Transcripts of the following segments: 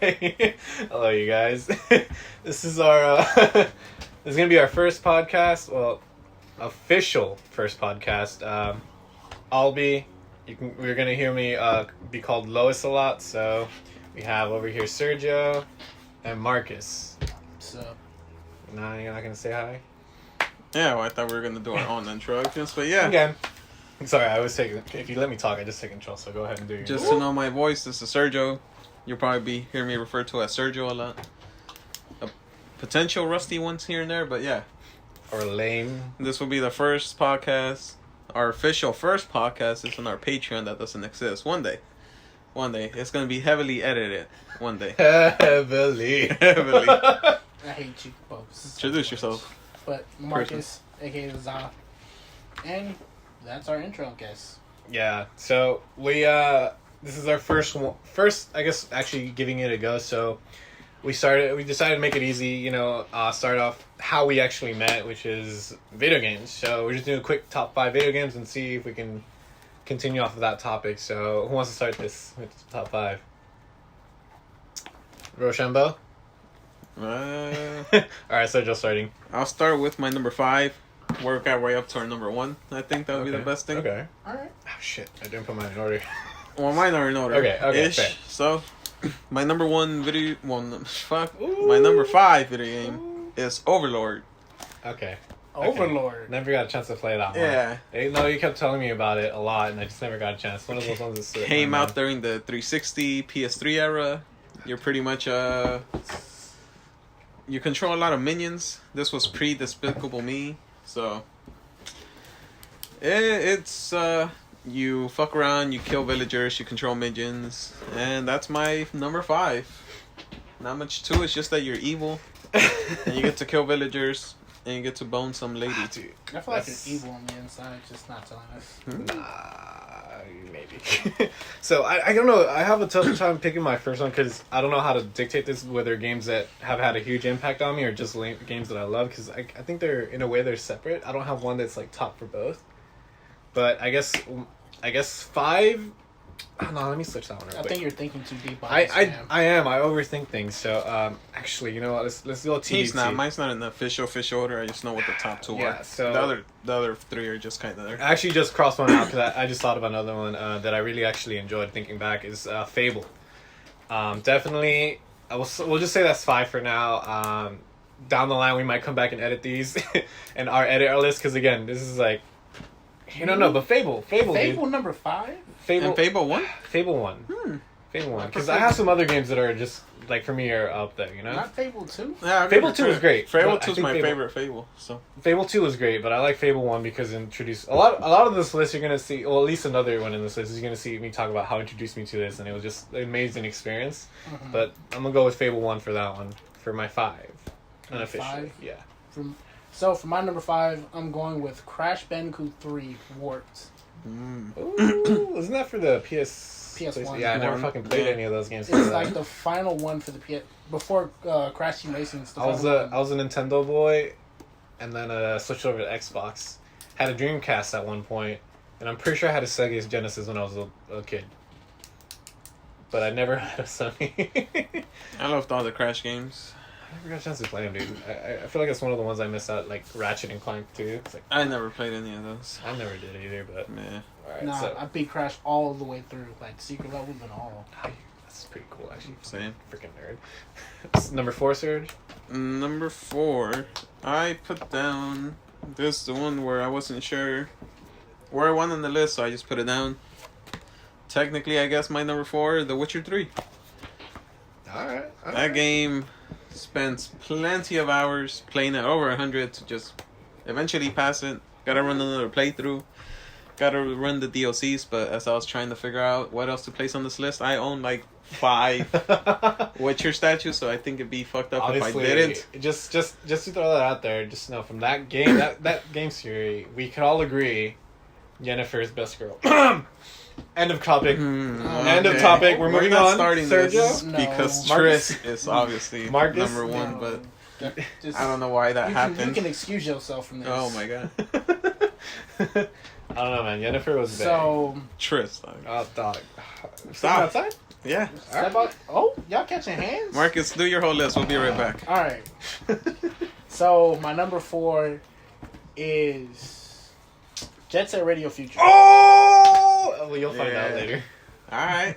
Hello, you guys. This is our. This is gonna be our first podcast. Well, official first podcast. We're gonna hear me be called Lois a lot. So we have over here Sergio and Marcus. So. No, you're not gonna say hi. Yeah, well, I thought we were gonna do our own introductions, but yeah. Again. Sorry, I was taking. If you let me talk, I just take control. So go ahead and do your. Just to know my voice, this is Sergio. You'll probably be hearing me referred to as Sergio a lot. Potential rusty ones here and there, but yeah. Or lame. This will be the first podcast. Our official first podcast is on our Patreon that doesn't exist. One day. It's gonna be heavily edited. One day. Heavily. Heavily. I hate you folks. Introduce yourself. But Marcus, aka Za. And that's our intro, I guess. Yeah, so we this is our first I guess actually giving it a go. So we decided to make it easy, start off how we actually met, which is video games. So we're just doing a quick top 5 video games and see if we can continue off of that topic. So who wants to start this with the top 5? Rochambeau? Alright, so just starting. I'll start with my number 5. Work our way up to our number 1. I think that would be the best thing. Okay. Alright. Oh shit, I didn't put mine in order. Well, mine are in order. Okay, Ish. fair. So, my number 1 video... Well, my number 5 video game is Overlord. Okay. Overlord. Never got a chance to play that one. Yeah. No, you kept telling me about it a lot, and I just never got a chance. One of those ones that slipped my Came mind. out during the 360, PS3 era. You're pretty much you control a lot of minions. This was pre-Despicable Me, so it's you fuck around, you kill villagers, you control minions, and that's my number 5. Not much to it, it's just that you're evil, and you get to kill villagers, and you get to bone some lady. Dude, I feel like you're evil on the inside, just not telling us. Maybe. So, I don't know. I have a tough time picking my first one because I don't know how to dictate this, whether games that have had a huge impact on me or just games that I love, because I think they're, in a way, they're separate. I don't have one that's, like, top for both. But I guess 5... Oh, no, let me switch that one real quick. I think you're thinking too deep on I this, I overthink things. So, actually, you know what? Let's go TBT. He's not. Mine's not in the official order. I just know what the top 2 Yeah, are. so... The other 3 are just kind of there. I actually just crossed one out because I just thought of another one that I really actually enjoyed thinking back is Fable. Definitely, we'll just say that's 5 for now. Down the line, we might come back and edit these and edit our list because, again, this is like... No, but Fable, dude. number 5? And Fable 1? Fable 1. Fable 1. Because I have some other games that are just, like, for me, are up there, you know? Not Fable 2? Yeah, Fable 2 was great. Fable 2 is my favorite Fable. So Fable 2 was great, but I like Fable 1 because it introduced... A lot of this list you're going to see... Well, at least another one in this list is you're going to see me talk about how it introduced me to this, and it was just an amazing experience. Mm-hmm. But I'm going to go with Fable 1 for that one, for my 5. Unofficially, 5? yeah. So, for my number 5, I'm going with Crash Bandicoot 3 Warped. Ooh, isn't that for the PS1. Yeah, I never fucking played any of those games. It's like the final one for the PS... Before Crash Team Racing. I was a Nintendo boy, and then switched over to Xbox. Had a Dreamcast at one point, and I'm pretty sure I had a Sega Genesis when I was a kid. But I never had a Sony. I loved all the Crash games. I never got a chance to play them, dude. I feel like it's one of the ones I missed out, like Ratchet and Clank too. It's like, I never played any of those. I never did either, but Yeah. alright. Nah, So I beat Crash all the way through, like secret levels and all. that's pretty cool, actually. Same. Freaking nerd. Number 4, Serge. Number 4, I put down this the one where I wasn't sure where I went on the list, so I just put it down. Technically, I guess my number 4, The Witcher 3. Alright. That game spends plenty of hours playing it, over 100 to just eventually pass it. Gotta run another playthrough. Gotta run the DLCs, but as I was trying to figure out what else to place on this list, I own like 5 Witcher statues, so I think it'd be fucked up Honestly, if I didn't. Just to throw that out there, just know from that game, that game series, we could all agree, Yennefer is best girl. End of topic. End of topic. We're moving not on. starting Sergio? this No. because Marcus? Triss is obviously Marcus? number 1, No. but Just, I don't know why that you happened. can excuse yourself from this. Oh my god, I don't know, man. Yennefer was bad. So, Triss. Dog. Oh, dog. Stop. Outside? Yeah. Step up. Oh, y'all catching hands? Marcus, do your whole list. We'll be right back. All right. So my number 4 is Jet Set Radio Future. Oh! Well, you'll find out Yeah. later. All right.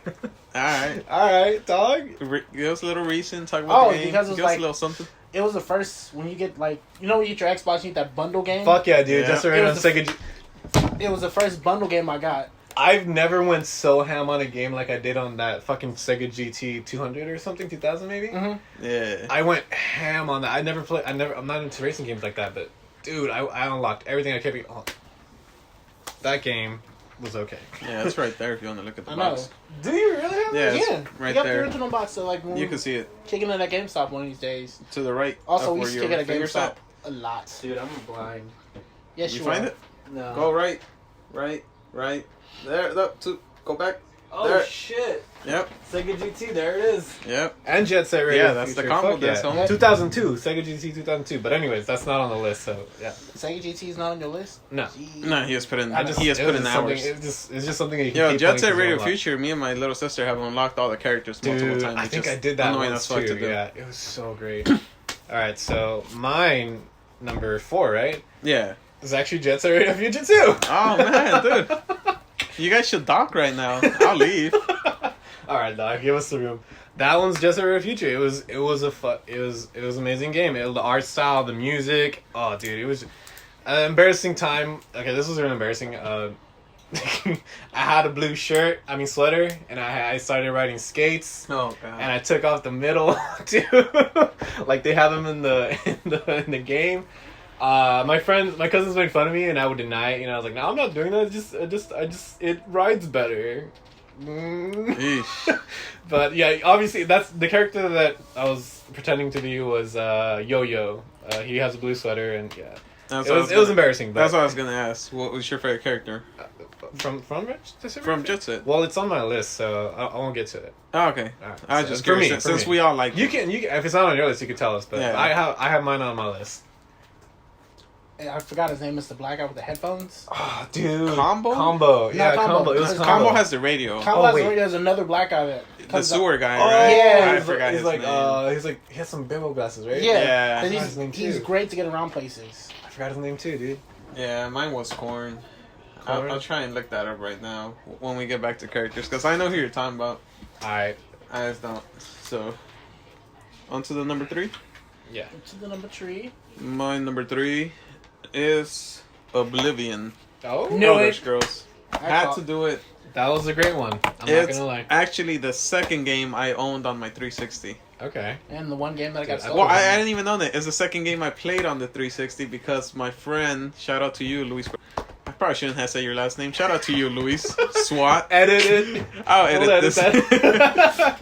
All right. All right, dog. Give us a little reason. Talk about the game. Because it was Give us like a little something. it was the first when you get like when you get your Xbox, you get that bundle game. Fuck yeah, dude. Yeah. Just right It on was the- Sega. It was the first bundle game I got. I've never went so ham on a game like I did on that fucking Sega GT 200 or something, 2000 maybe. Mm-hmm. Yeah. I went ham on that. I never play. I'm not into racing games like that, but dude, I unlocked everything I kept. Oh, that game was okay. Yeah, it's right there if you want to look at the I know. box. Do you really have Yeah, that? it's Yeah, right you got there. the original box. So like when You we can see it kicking in at GameStop one of these days. to the right. Also, of we where used to kick your it at finger's GameStop at. a lot. Dude, I'm blind. Yes, You you find are. it? No. Go right. There. Up. Go back. Oh there. shit! Yep. Sega GT, there it is. Yep. And Jet Set Radio. Yeah, that's the Future. combo Fuck disc, yeah. homie. 2002, Sega GT 2002. But anyways, that's not on the list. So yeah, Sega GT is not on your list. no. Jeez. No, he has put in. I just He has it put was in just something- hours. It's just something that you can Yo, keep Jet playing Set 'cause Radio it's Future. Me and my little sister have unlocked all the characters multiple Dude, times. I It's think just I did that annoying once as fuck too. to do. Yeah, it was so great. All right, so mine number 4, right? Yeah. Is actually Jet Set Radio Future too. Oh man, dude. You guys should dock right now. I'll leave. All right, dog, give us the room. That one's Jet Set Radio Future. It was an amazing game. The art style, the music. Oh, dude, it was an embarrassing time. Okay, this was an embarrassing. I had a blue sweater, and I started riding skates. Oh god. And I took off the middle too, like they have them in the game. My cousins made fun of me, and I would deny it. I was like, "No, I'm not doing that. It rides better." Eesh. But yeah, obviously that's the character that I was pretending to be was Yo-Yo. He has a blue sweater, and yeah, That's it was embarrassing. But That's what I was gonna ask. What was your favorite character from from Jet Set? Well, it's on my list, so I won't get to it. Oh, okay. All right, I was so just for me, curious for since me. we all like You can if it's not on your list, you can tell us. But Yeah. I have mine on my list. I forgot his name. Mr. Black Guy with the headphones. Oh, dude. Combo? Combo. Yeah, Combo. Combo. It was Because Combo. Combo has the radio. There's another black guy that The comes up. sewer guy, Oh, right? yeah. I He's forgot he's his like, name. he has some bimbo glasses, right? Yeah, Yeah. 'cause I forgot his name, he's too. great to get around places. I forgot his name too, dude. Yeah, mine was Corn. Corn? I'll try and look that up right now when we get back to characters, because I know who you're talking about. Alright. I just don't. So, on to the number 3. Yeah. To the number 3. My number 3 is Oblivion. Oh? No. Knew Elder it. Scrolls. I Had thought- to do it. That was a great one. I'm not It's gonna lie. actually the second game I owned on my 360. Okay. And the one game that I got Dude, stolen. Well, I didn't even know that. It's the second game I played on the 360 because my friend, shout out to you, Luis. I probably shouldn't have said your last name. Shout out to you, Luis. SWAT. Edited. I'll edit this. that.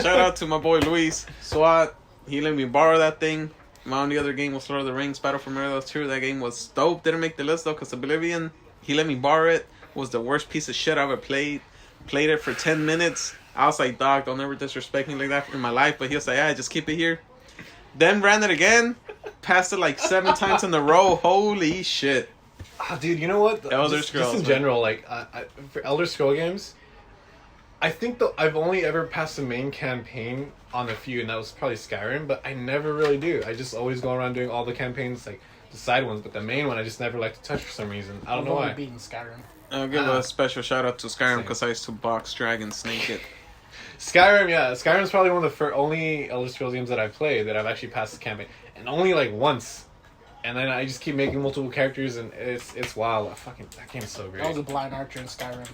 Shout out to my boy Luis. SWAT. He let me borrow that thing. My only other game was Lord of the Rings, Battle for Middle-earth 2. That game was dope. Didn't make the list though, because Oblivion, he let me borrow it. Was the worst piece of shit I ever played. Played it for 10 minutes. I was like, dog, don't ever disrespect me like that in my life. But he was like, yeah, just keep it here. Then ran it again. Passed it like 7 times in a row. Holy shit. Ah, dude, you know what? Elder Just Scrolls, in man. general, like for Elder Scroll games, I think I've only ever passed the main campaign on a few, and that was probably Skyrim. But I never really do. I just always go around doing all the campaigns, like the side ones. But the main one, I just never like to touch for some reason. I don't know why. Beating Skyrim. I'll give Ah. a special shout out to Skyrim Same. because I used to box, drag, and snake it. Skyrim, yeah, Skyrim's probably one of the only Elder Scrolls games that I've played that I've actually passed the campaign, and only like once. And then I just keep making multiple characters, and it's wild. That game's so great. I was a blind archer in Skyrim.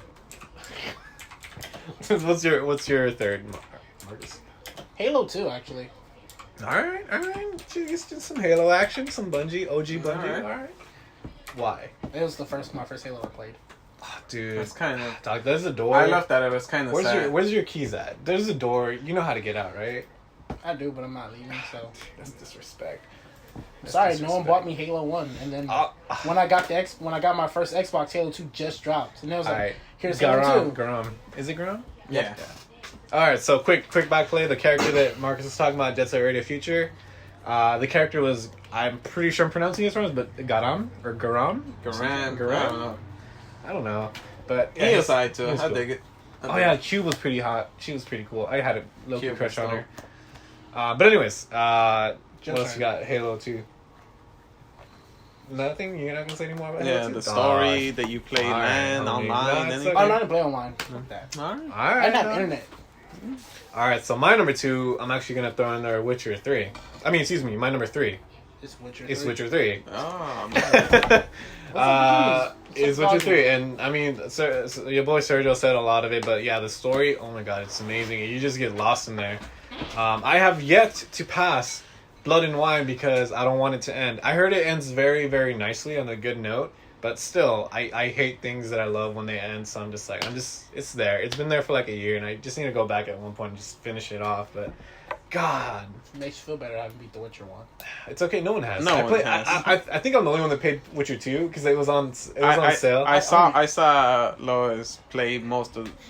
what's your third, Marcus? Halo 2, actually. All right. Just some Halo action, some Bungie, OG Bungie. All right. Why? It was my first Halo I played. Oh, dude, It's kind of. dog. There's a door. I left that. It was kind of sad. Where's your keys at? There's a door. You know how to get out, right? I do, but I'm not leaving, so. That's disrespect. That's Sorry, no one disrespect. bought me Halo 1, and then when I got my first Xbox, Halo 2 just dropped, and it was like, Alright. here's Halo 2. Garam. Is it Garam? Yeah. Alright, so quick back play. The character that Marcus was talking about, Jet Set Radio Future. The character was, I'm pretty sure I'm pronouncing it wrong, but Garam? Or Garam? Garam. Garam? I don't know. I don't know. But He is side too. he was I cool. dig it. Oh yeah, Cube was pretty hot. She was pretty cool. I had a low Cube crush was on her. But anyways, what Just else you got? Halo 2. Nothing? You're not gonna say any more about Halo Yeah, 2? the story that you played, Alright, man, homie. online, That's anything. Oh, not to play online. Fuck that. Alright. Alright. I didn't have internet. Alright, so my number 2, I'm actually gonna throw in there Witcher 3. I mean, excuse me, my number 3 It's Witcher. is 3. Witcher 3. Oh, man. Is Witcher 3, and I mean, your boy Sergio said a lot of it, but yeah, the story, oh my god, it's amazing. You just get lost in there. I have yet to pass Blood and Wine because I don't want it to end. I heard it ends very, very nicely on a good note, but still, I hate things that I love when they end, so it's there. It's been there for like a year, and I just need to go back at one point and just finish it off, but God. Makes you feel better having beat the Witcher 1. It's okay, no one has. No one has. I think I'm the only one that played Witcher 2 because it was on sale. I saw Lois play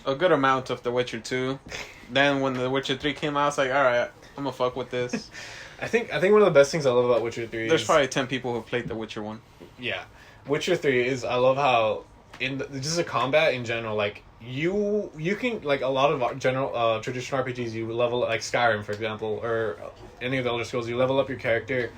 a good amount of The Witcher 2. Then when The Witcher 3 came out, I was like, alright, I'm gonna fuck with this. I think one of the best things I love about Witcher 3 There's is... probably 10 people who played The Witcher 1. Yeah. Witcher 3 is... I love how... just the combat in general, like, you can... Like, a lot of general traditional RPGs, you level... Like, Skyrim, for example, or any of the Elder Scrolls, you level up your character,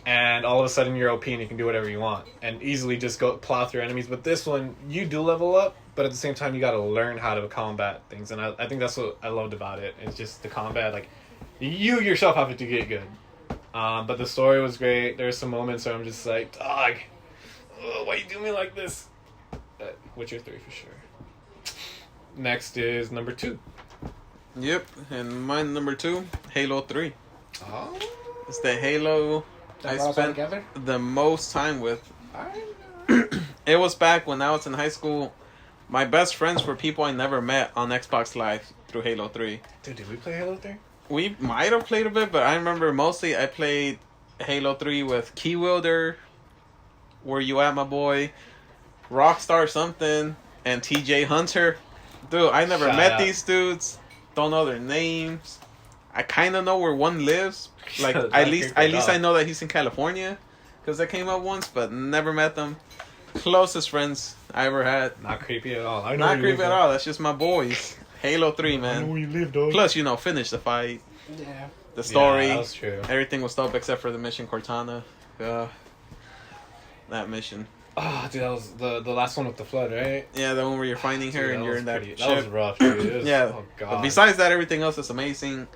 and all of a sudden you're OP and you can do whatever you want, and easily just go plow through enemies. But this one, you do level up, but at the same time, you gotta learn how to combat things, and I think that's what I loved about it. It's just the combat, like... You yourself have to get good. But the story was great. There's some moments where I'm just like, dog, why you do me like this? Witcher 3 for sure. Next is number 2. Yep, and my number 2, Halo 3. Oh. It's the Halo That I brought us all spent together? the most time with. It was back when I was in high school. My best friends were people I never met on Xbox Live through Halo 3. Dude, did we play Halo 3? We might have played a bit, but I remember mostly I played Halo 3 with Keywielder, Where You At, My Boy, Rockstar something, and TJ Hunter. Dude, I never Shout met out. these dudes. Don't know their names. I kind of know where one lives. Like, That's at least creepy, dog. I know that he's in California, because I came up once, but never met them. Closest friends I ever had. Not creepy at all. I know Not where you creepy live, at dog. all. That's just my boys. Halo 3, I know man. where you live, dog. Plus, finish the fight, Yeah. the story. Yeah, that's true. Everything was dope except for the mission Cortana. That mission. Oh, dude, that was the last one with the flood, right? Yeah, the one where you're finding her Dude, and that you're was in that pretty- ship. That was rough, dude. It was- Yeah. Oh, But God. besides that, everything else is amazing.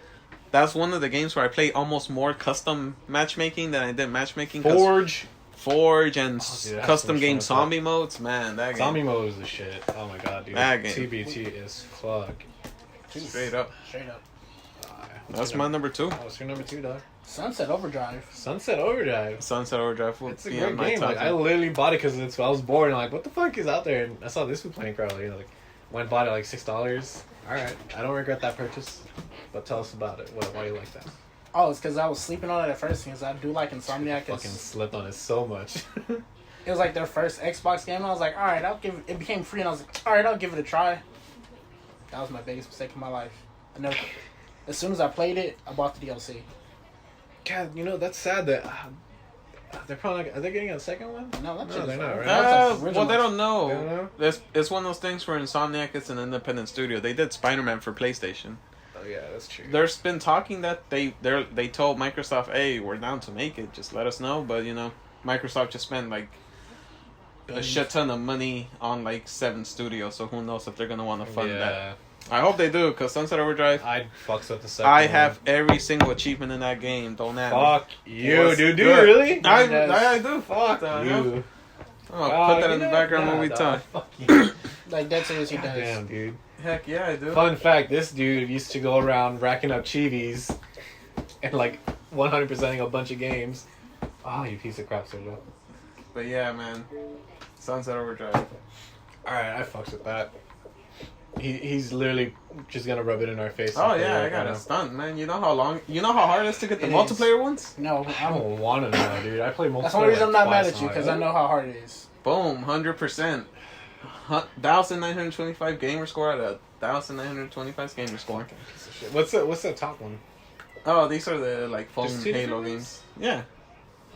That's one of the games where I play almost more custom matchmaking than I did matchmaking. 'Cause Forge and Oh, dude, that's custom so game much fun. zombie modes. Man, that game. Zombie mode is the shit. Oh my god, dude. That game. TBT is fuck. Straight up. Straight up. That's my number 2. What's your number 2, dog? Sunset Overdrive. Sunset Overdrive. Sunset Overdrive will It's a be great on my game. top Like, I 10. literally bought it because I was bored and like, what the fuck is out there? And I saw this was playing for like, went and bought it like $6. All right, I don't regret that purchase. But tell us about it. Why you like that? Oh, it's because I was sleeping on it at first because I do like Insomniac. Fucking slept on it so much. It was like their first Xbox game. And I was like, all right, it became free, and I was like, all right, I'll give it a try. That was my biggest mistake in my life. I never. As soon as I played it, I bought the DLC. God, that's sad that they're probably not, are they getting a second one? No, that's No, they're not, right? That's Well, original. they don't know. They don't know? It's one of those things where Insomniac is an independent studio. They did Spider-Man for PlayStation. Oh yeah, that's true. There's been talking that they told Microsoft, "Hey, we're down to make it. Just let us know." But Microsoft just spent like a shit ton of money on like 7 studios. So who knows if they're gonna want to fund that? I hope they do, because Sunset Overdrive. I fucks up the second I one. have every single achievement in that game. Don't ask me. Fuck you, Was dude. Do you good. really? I do. Fuck the you. hell? I'm gonna put that in the background when we talk. Fuck you. Like, dead serious, he does. Damn, dude. Heck yeah, I do. Fun fact, this dude used to go around racking up chivis and like 100%ing a bunch of games. Oh, you piece of crap, Sergio. But yeah, man. Sunset Overdrive. Alright, I fucks with that. He's literally just gonna rub it in our face. Oh and yeah, play I got right a now. stunt, man. You know how hard it is to get the It multiplayer ones? No, I don't want to know, dude. I play multiplayer. that's the only reason I'm not mad at you, because because I know how hard it is. Boom, 100%. 1,925 gamer score out of 1,925 gamer score. What's the top one? Oh, these are the like phone Just 2 Halo different games. Yeah.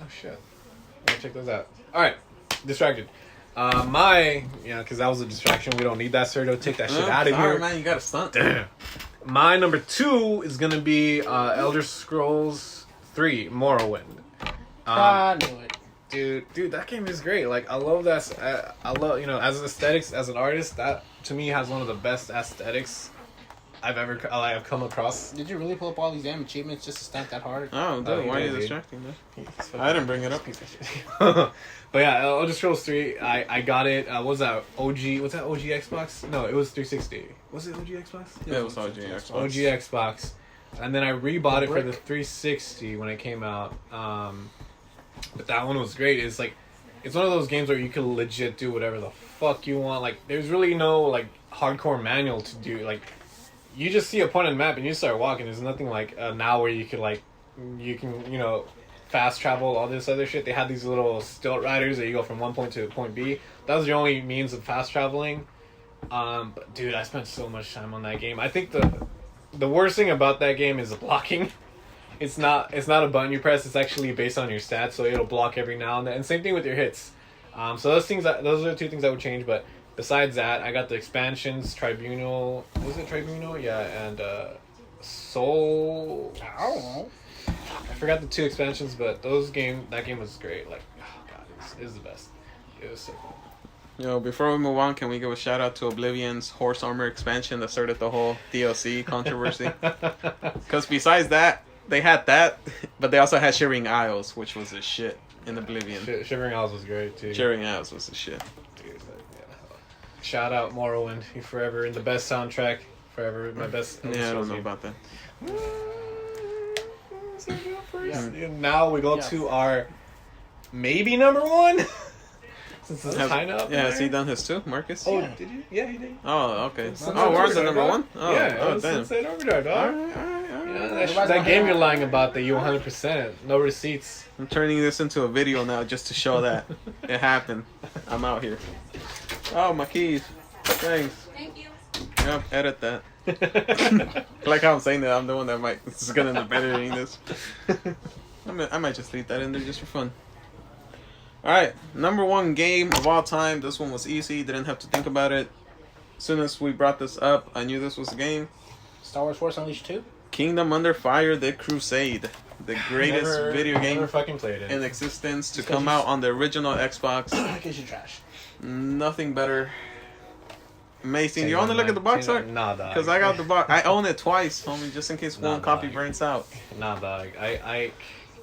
Oh shit. I'll check those out. Alright. Distracted. Because that was a distraction. We don't need that, Sergio. Take that shit No, out of sorry, here. man. You got to stunt. Damn. My number 2 is gonna be Elder Scrolls 3 Morrowind. I knew it. Dude, that game is great. Like, I love that. I love, as aesthetics, as an artist, that to me has one of the best aesthetics I've come across. Did you really pull up all these damn achievements just to stunt that hard? Oh, dude, why are you distracting me? I didn't bring it up. But yeah, Elder Scrolls 3, I got it. What was that? Was that OG Xbox? No, it was 360. Was it OG Xbox? Yeah, it was OG Xbox. OG Xbox. And then I rebought it for Brick. the 360 when it came out. But that one was great. It's like, it's one of those games where you can legit do whatever the fuck you want. Like, there's really no, like, hardcore manual to do. Like, you just see a point on the map and you start walking. There's nothing like now where you can, fast travel, all this other shit. They had these little stilt riders that you go from one point to point B. That was your only means of fast traveling. But dude, I spent so much time on that game. I think the worst thing about that game is the blocking. It's not a button you press. It's actually based on your stats, so it'll block every now and then. And same thing with your hits. So those are the 2 things I would change. But besides that, I got the expansions, Tribunal. Was it Tribunal? Yeah, and Soul. I don't know. I forgot the 2 expansions, but that game was great. Like, oh god, it was the best. It was so cool. Yo, before we move on, can we give a shout out to Oblivion's Horse Armor expansion that started the whole DLC controversy? Because besides that, they had that, but they also had Shivering Isles, which was a shit in Oblivion. Shivering Isles was great too. Shivering Isles was a shit. Dude, yeah. Shout out Morrowind, you forever in the best soundtrack, forever my best. Yeah, I don't know about that. Yeah. Now we go to our maybe number 1. Since it's kind of Yeah, has he done his too, Marcus? Oh, Yeah. did you? Yeah, he did. Oh, okay. Sunset Oh, we're on Overdrive, number dog. 1? Oh, Yeah, oh damn. Sunset Overdrive, dog. Alright. Yeah, Everybody's that gonna game hang you're out. lying about that you 100%. No receipts. I'm turning this into a video now just to show that it happened. I'm out here. Oh, my keys. Thanks. Thank you. Yep, edit that. Like how I'm saying that, I'm the one that this is gonna end up editing this. I might just leave that in there just for fun. Alright, number 1 game of all time. This one was easy, didn't have to think about it. As soon as we brought this up, I knew this was a game. Star Wars Force Unleashed 2? Kingdom Under Fire: The Crusade. The greatest video game Never fucking played it. in existence to come out on the original Xbox. Because you trash. Nothing better. Amazing. You want to look at the box art? Nah, dog. Because I got the box. I own it twice, homie, just in case Nah, one copy dog. burns out. Nah, dog. I'm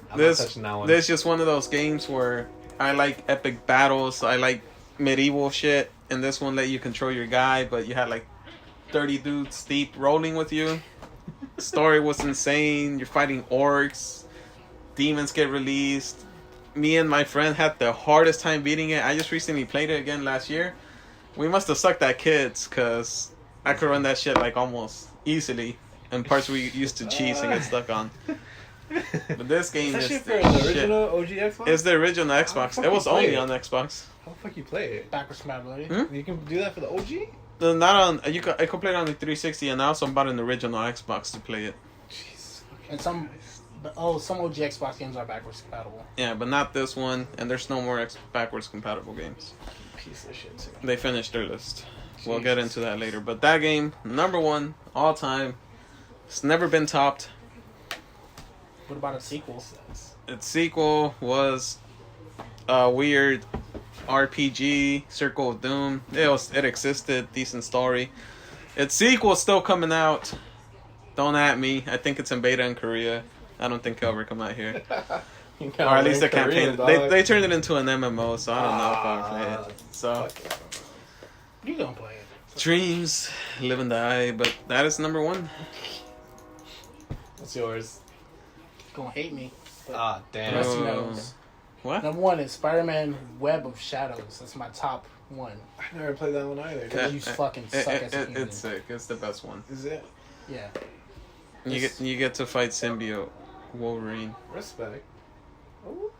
not This touching that one. this is just one of those games where I like epic battles. I like medieval shit, and this one let you control your guy, but you had like 30 dudes deep rolling with you. Story was insane. You're fighting orcs. Demons get released. Me and my friend had the hardest time beating it. I just recently played it again last year. We must have sucked at kids, because I could run that shit like almost easily. And parts we used to cheese and get stuck on. But this game Is that is shit for the the shit. original OG Xbox? It's the original Xbox. fuck It you was play only it? on Xbox. How the fuck you play it? Backwards compatibility. Hmm? You can do that for the OG? Not on. I could play it on the 360, and I also bought an original Xbox to play it. Jeez. And some OG Xbox games are backwards compatible. Yeah, but not this one. And there's no more backwards compatible games. Piece of shit too. They finished their list. We'll get Jesus. into that later. But that game, number 1 all time. It's never been topped. What about a sequel? Its sequel was a weird RPG, Circle of Doom. It existed, decent story. Its sequel's still coming out. Don't at me. I think it's in beta in Korea. I don't think it'll ever come out here. You Or at least the learn campaign. Korean, They turned it into an MMO, so I don't know if I'll play Ah, it. So, fuck it. You gonna play it? dreams, live and die. But that is number 1. What's yours? Gonna hate me. Ah, The damn. rest Oh. knows. What? Number 1 is Spider-Man Web of Shadows. That's my top 1. I never played that one either. Yeah. You fucking suck as a human. It's sick. It's the best one. Is it? Yeah. You get to fight symbiote Wolverine. Respect. Ooh.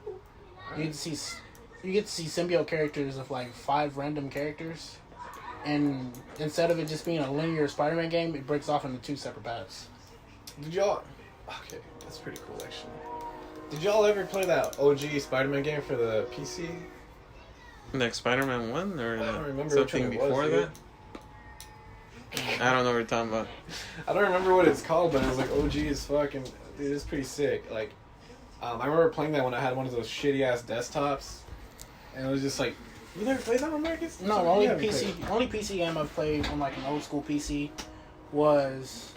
You get to see symbiote characters of like 5 random characters, and instead of it just being a linear Spider-Man game, it breaks off into 2 separate paths. Did y'all? Okay, that's pretty cool actually. Did y'all ever play that OG Spider-Man game for the PC? Like Spider-Man 1 or I don't remember which something one it was, before dude. that? I don't know what you're talking about. I don't remember what it's called, but it was like OG as fuck, and dude, it's pretty sick. Like, I remember playing that when I had one of those shitty ass desktops, and it was just like, you never played that on Marcus? No, You only haven't PC, played only PC game I've played on like an old school PC was,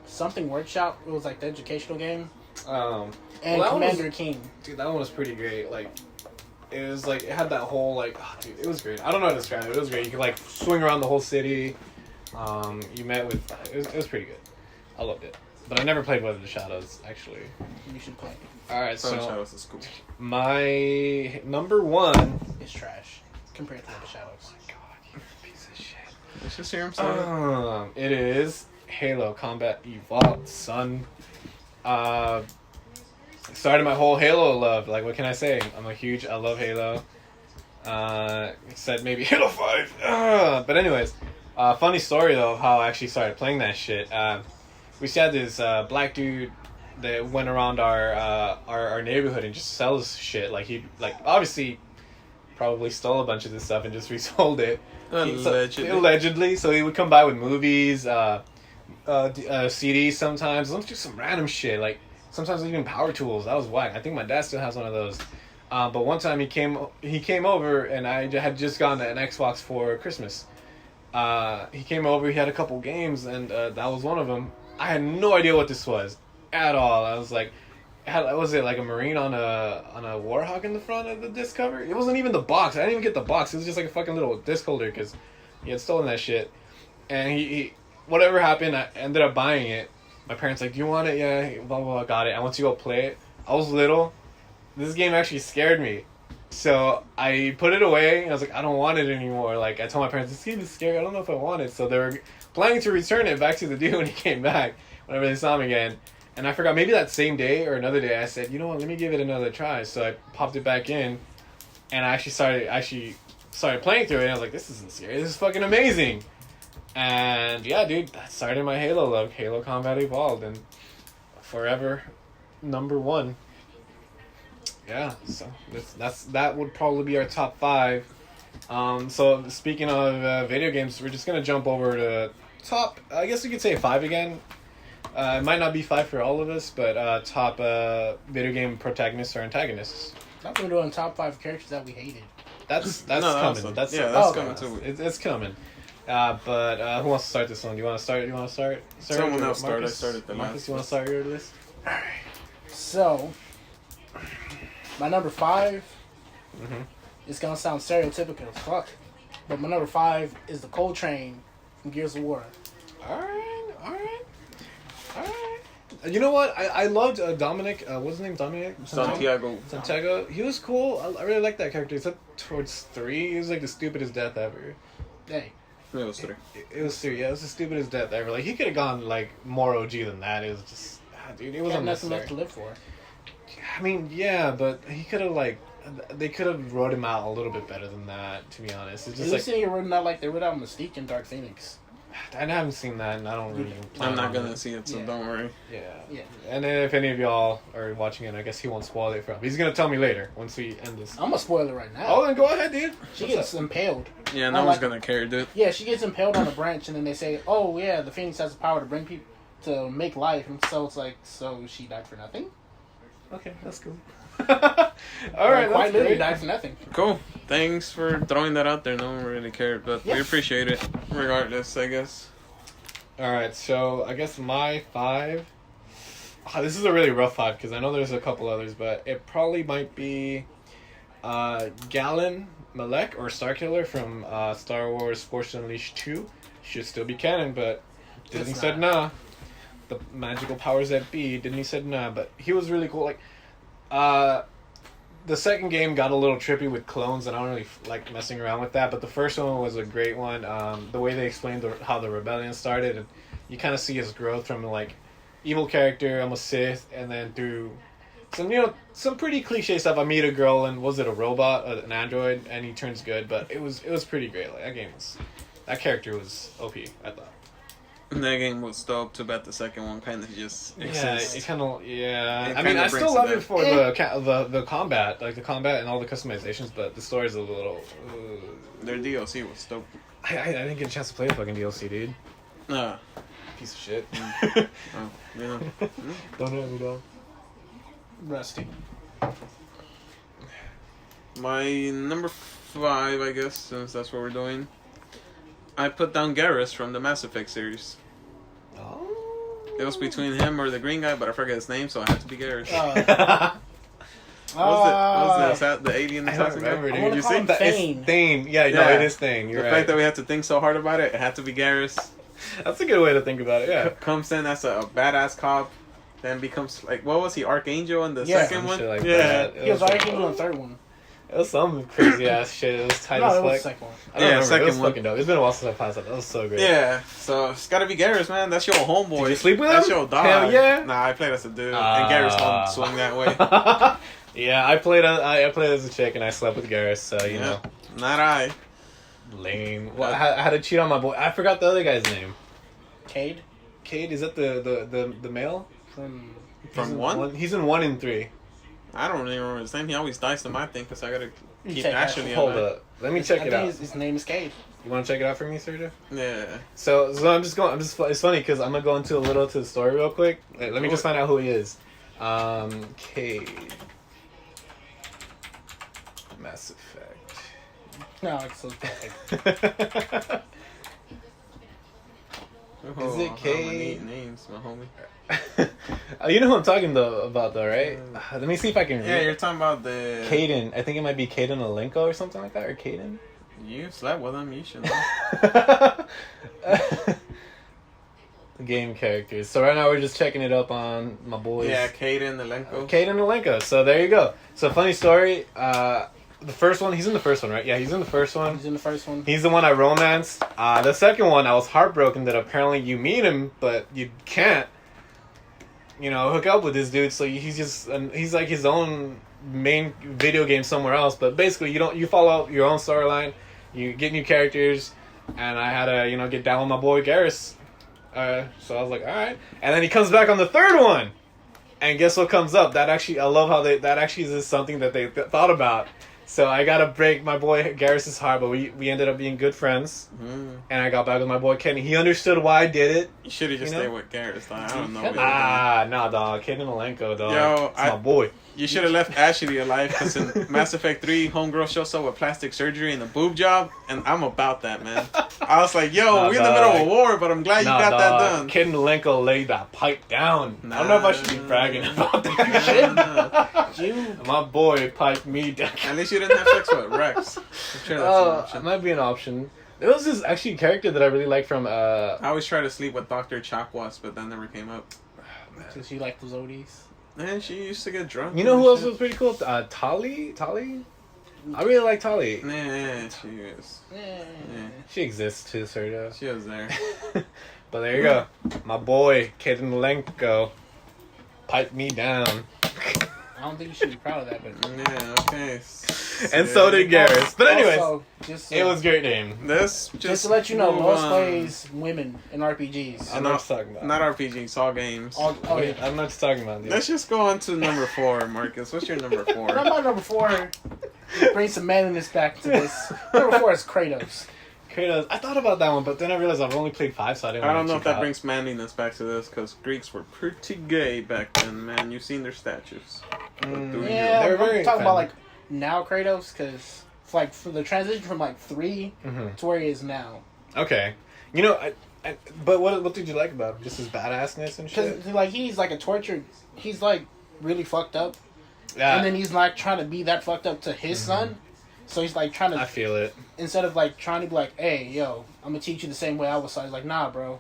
something Workshop. It was like the educational game, it. and Well, that one was- Commander King. Dude, that one was pretty great. Like, it was like, it had that whole, like, dude, it was great. I don't know how to describe it. It was great. You could, like, swing around the whole city. You met with, it was pretty good. I loved it. But I never played Web of the Shadows, actually. You should play. Alright, So so, Shadows is cool. my number one. It's trash compared to the Shadows. God, you piece of shit. Let's just hear him say it. It is Halo Combat Evolved, son. Started my whole Halo love. Like, what can I say? I love Halo. Except maybe Halo 5. But anyways, funny story though of how I actually started playing that shit. We had this black dude that went around our neighborhood and just sells shit. Like, he, like, obviously probably stole a bunch of this stuff and just resold it. Allegedly. So he would come by with movies, CDs sometimes. Just some random shit. Like, sometimes even power tools. That was whack. I think my dad still has one of those. But one time he came over and I had just gotten an Xbox for Christmas. He came over. He had a couple games and that was one of them. I had no idea what this was at all. I was like, was it like a Marine on a Warhawk in the front of the disc cover? It wasn't even the box. I didn't even get the box. It was just like a fucking little disc holder because he had stolen that shit. And he whatever happened, I ended up buying it. My parents like, do you want it? Yeah, blah, blah, blah, got it. I went to go play it. I was little. This game actually scared me. So I put it away, and I was like, I don't want it anymore. Like, I told my parents, this game is scary. I don't know if I want it. So they were planning to return it back to the dude when he came back, whenever they saw him again. And I forgot, maybe that same day or another day, I said, you know what, let me give it another try. So I popped it back in, and I actually started playing through it, and I was like, this isn't scary. This is fucking amazing. And yeah, dude, that started my Halo love. Halo Combat Evolved, and forever number one. Yeah, so that would probably be our top 5. So speaking of video games, we're just gonna jump over to top. I guess we could say 5 again. It might not be 5 for all of us, but top video game protagonists or antagonists. I thought we were doing top 5 characters that we hated. That's No, coming. awesome. That's coming too. It's coming. But who wants to start this one? Do you want to start? Someone else start. I Marcus? started the Marcus, last. you want to start your list? So, my number 5 Mm-hmm. is gonna sound stereotypical as fuck, but my number 5 is the Cold Train from Gears of War. All right. You know what? I loved Dominic. What's his name? Dominic Santiago. He was cool. I really liked that character. Except towards 3, he was like the stupidest death ever. Hey, It was 3. It was 3. Yeah, it was the stupidest death ever. Like, he could have gone like more OG than that. It was just, dude, it was had nothing unnecessary. left to live for. I mean, yeah, but he could have they could have wrote him out a little bit better than that. To be honest, it's At just least like they wrote out like they wrote out Mystique and Dark Phoenix. I haven't seen that, and I don't really. plan I'm not on gonna it. see it, so Yeah. don't worry. Yeah. Yeah. And then if any of y'all are watching it, I guess he won't spoil it for him. He's gonna tell me later once we end this. I'm gonna spoil it right now. Oh, then go ahead, dude. She What's gets up? impaled. Yeah, Oh, no one's like- gonna care, dude. Yeah, she gets impaled on a branch, and then they say, "Oh yeah, the Phoenix has the power to bring people to make life," and so it's like, so she died for nothing. Okay, that's cool. All right, Quite that's literally great. died for nothing. Cool. Thanks for throwing that out there. No one really cared, but we Yeah. appreciate it regardless, I guess. All right, so I guess my 5. This is a really rough 5 because I know there's a couple others, but it probably might be Galen Malek or Starkiller from Star Wars Force Unleashed 2. Should still be canon, but Disney It's said nah. The magical powers that be, Disney said nah, but he was really cool. Like, the second game got a little trippy with clones, and I don't really like messing around with that. But the first one was a great one. The way they explained how the rebellion started, and you kind of see his growth from like evil character, I'm a Sith, and then through some pretty cliche stuff. I meet a girl, and was it a robot, an android, and he turns good. But it was pretty great. Like, that character was OP, I thought. That game was dope. Too bad the second one kind of just exists. It kind of It I mean, kinda I brings still it love back. it for the combat, like the combat and all the customizations, but the story's a little. Their DLC was dope. I didn't get a chance to play the fucking DLC, dude. Piece of shit. Oh, you know. Don't hurt me, dog. Rusty. My number 5, I guess, since that's what we're doing. I put down Garrus from the Mass Effect series. Oh. It was between him or the green guy, but I forget his name, so I had to be Garrus. Oh. What was the alien I don't assassin guy? remember, I dude. wanna You call see? him It's Thane. Thane. Yeah, no, Yeah. it is Thane. You're The right. fact that we had to think so hard about it had to be Garrus. That's a good way to think about it, yeah. Comes in as a badass cop, then becomes like, what was he, Archangel in the Yeah. second Some one? shit like Yeah. that. He was Archangel in the third one. It was some crazy ass shit. It was tight No, as it was the fuck. second one. I don't Yeah, remember. second It was one. fucking dope. It's been a while since I passed that. That was so great. Yeah, so it's gotta be Garrus, man. That's your homeboy. Did you sleep with That's him? your dog. Hell yeah. Nah, I played as a dude, and Garrus don't swing that way. Yeah, I played as a chick and I slept with Garrus, so you know. Not I. Lame. Well, I had to cheat on my boy. I forgot the other guy's name. Cade Cade, is that the male? from. From He's in one? He's in 1 and 3. I don't even remember his name. He always dies to my thing because I gotta You keep take Ashley Hold alive. up. Let me check I it think out. his name is Cade. You want to check it out for me, Sergio? Yeah. So it's funny because I'm gonna go into a little to the story real quick. Let me just find out who he is. Cade. Mass Effect. No, it's so perfect. Oh, it how Cade? many names, my homie? You know who I'm talking about though, right? Let me see if I can read Yeah, you're it. talking about the... Caden. I think it might be Caden Alenko or something like that, or Caden. You slept with him, you should know. The game characters. So right now we're just checking it up on my boys. Yeah, Caden Alenko. Caden Alenko. So there you go. So funny story. The first one, he's in the first one, right? Yeah, he's in the first one. He's in the first one. He's the one I romanced. The second one, I was heartbroken that apparently you meet him, but you can't, hook up with this dude. So he's like his own main video game somewhere else. But basically, you follow out your own storyline, you get new characters, and I had to, get down with my boy Garrus. So I was like, all right. And then he comes back on the third one, and guess what comes up? I love how that actually is something that they thought about. So I gotta break my boy Garrus' heart, but we ended up being good friends, and I got back with my boy Kenny. He understood why I did it. You should have just You know? stayed with Garrus. I don't know. Nah, dog. Kenny Malenko, dog. Yo, It's my boy. You should have left Ashley alive because in Mass Effect 3, homegirl shows up with plastic surgery and a boob job, and I'm about that, man. I was like, yo, Nah, we're in the middle of a dog. war, but I'm glad you got that done. Kenny Malenko laid that pipe down. I don't know if I should be bragging about that shit. Nah. You. My boy piped me down. At least you didn't have sex with Rex. I'm sure that's an It option. might be an option. There was this actually character that I really like from I always try to sleep with Dr. Chakwas, but that never came up. Since you like those Odies. Man, she used to get drunk. You know and who else shit. was pretty cool? Tali? I really like Tali. Nah, she is. Yeah. She exists too, Sergio. She was there. But there you go. My boy, Kaden Malenko, piped me down. I don't think you should be proud of that, but. Yeah, okay. And so did Garrus. But anyways, Also, just, it was a great game. This just to let you know, move Lois on. plays women in RPGs. I know what you're talking about. Not RPGs, all games. Oh yeah. I'm not talking about this. Let's just go on to number 4, Marcus. What's your number 4? My number 4 bring some manliness back to this. Number 4 is Kratos. Kratos. I thought about that one, but then I realized I've only played 5, so I didn't I want don't to know if check that out. brings manliness back to this, because Greeks were pretty gay back then, man. You've seen their statues. Yeah, They were I'm very talking about fun. like now Kratos, because for the transition from like 3 Mhm. to where he is now. Okay. But what did you like about him? Just his badassness and shit? Because like he's like a tortured, he's like really fucked up, Yeah, and then he's like trying to be that fucked up to his son. So he's like trying I to, feel it. instead of like trying to be like, hey yo, I'm gonna teach you the same way I was. So he's like, nah, bro,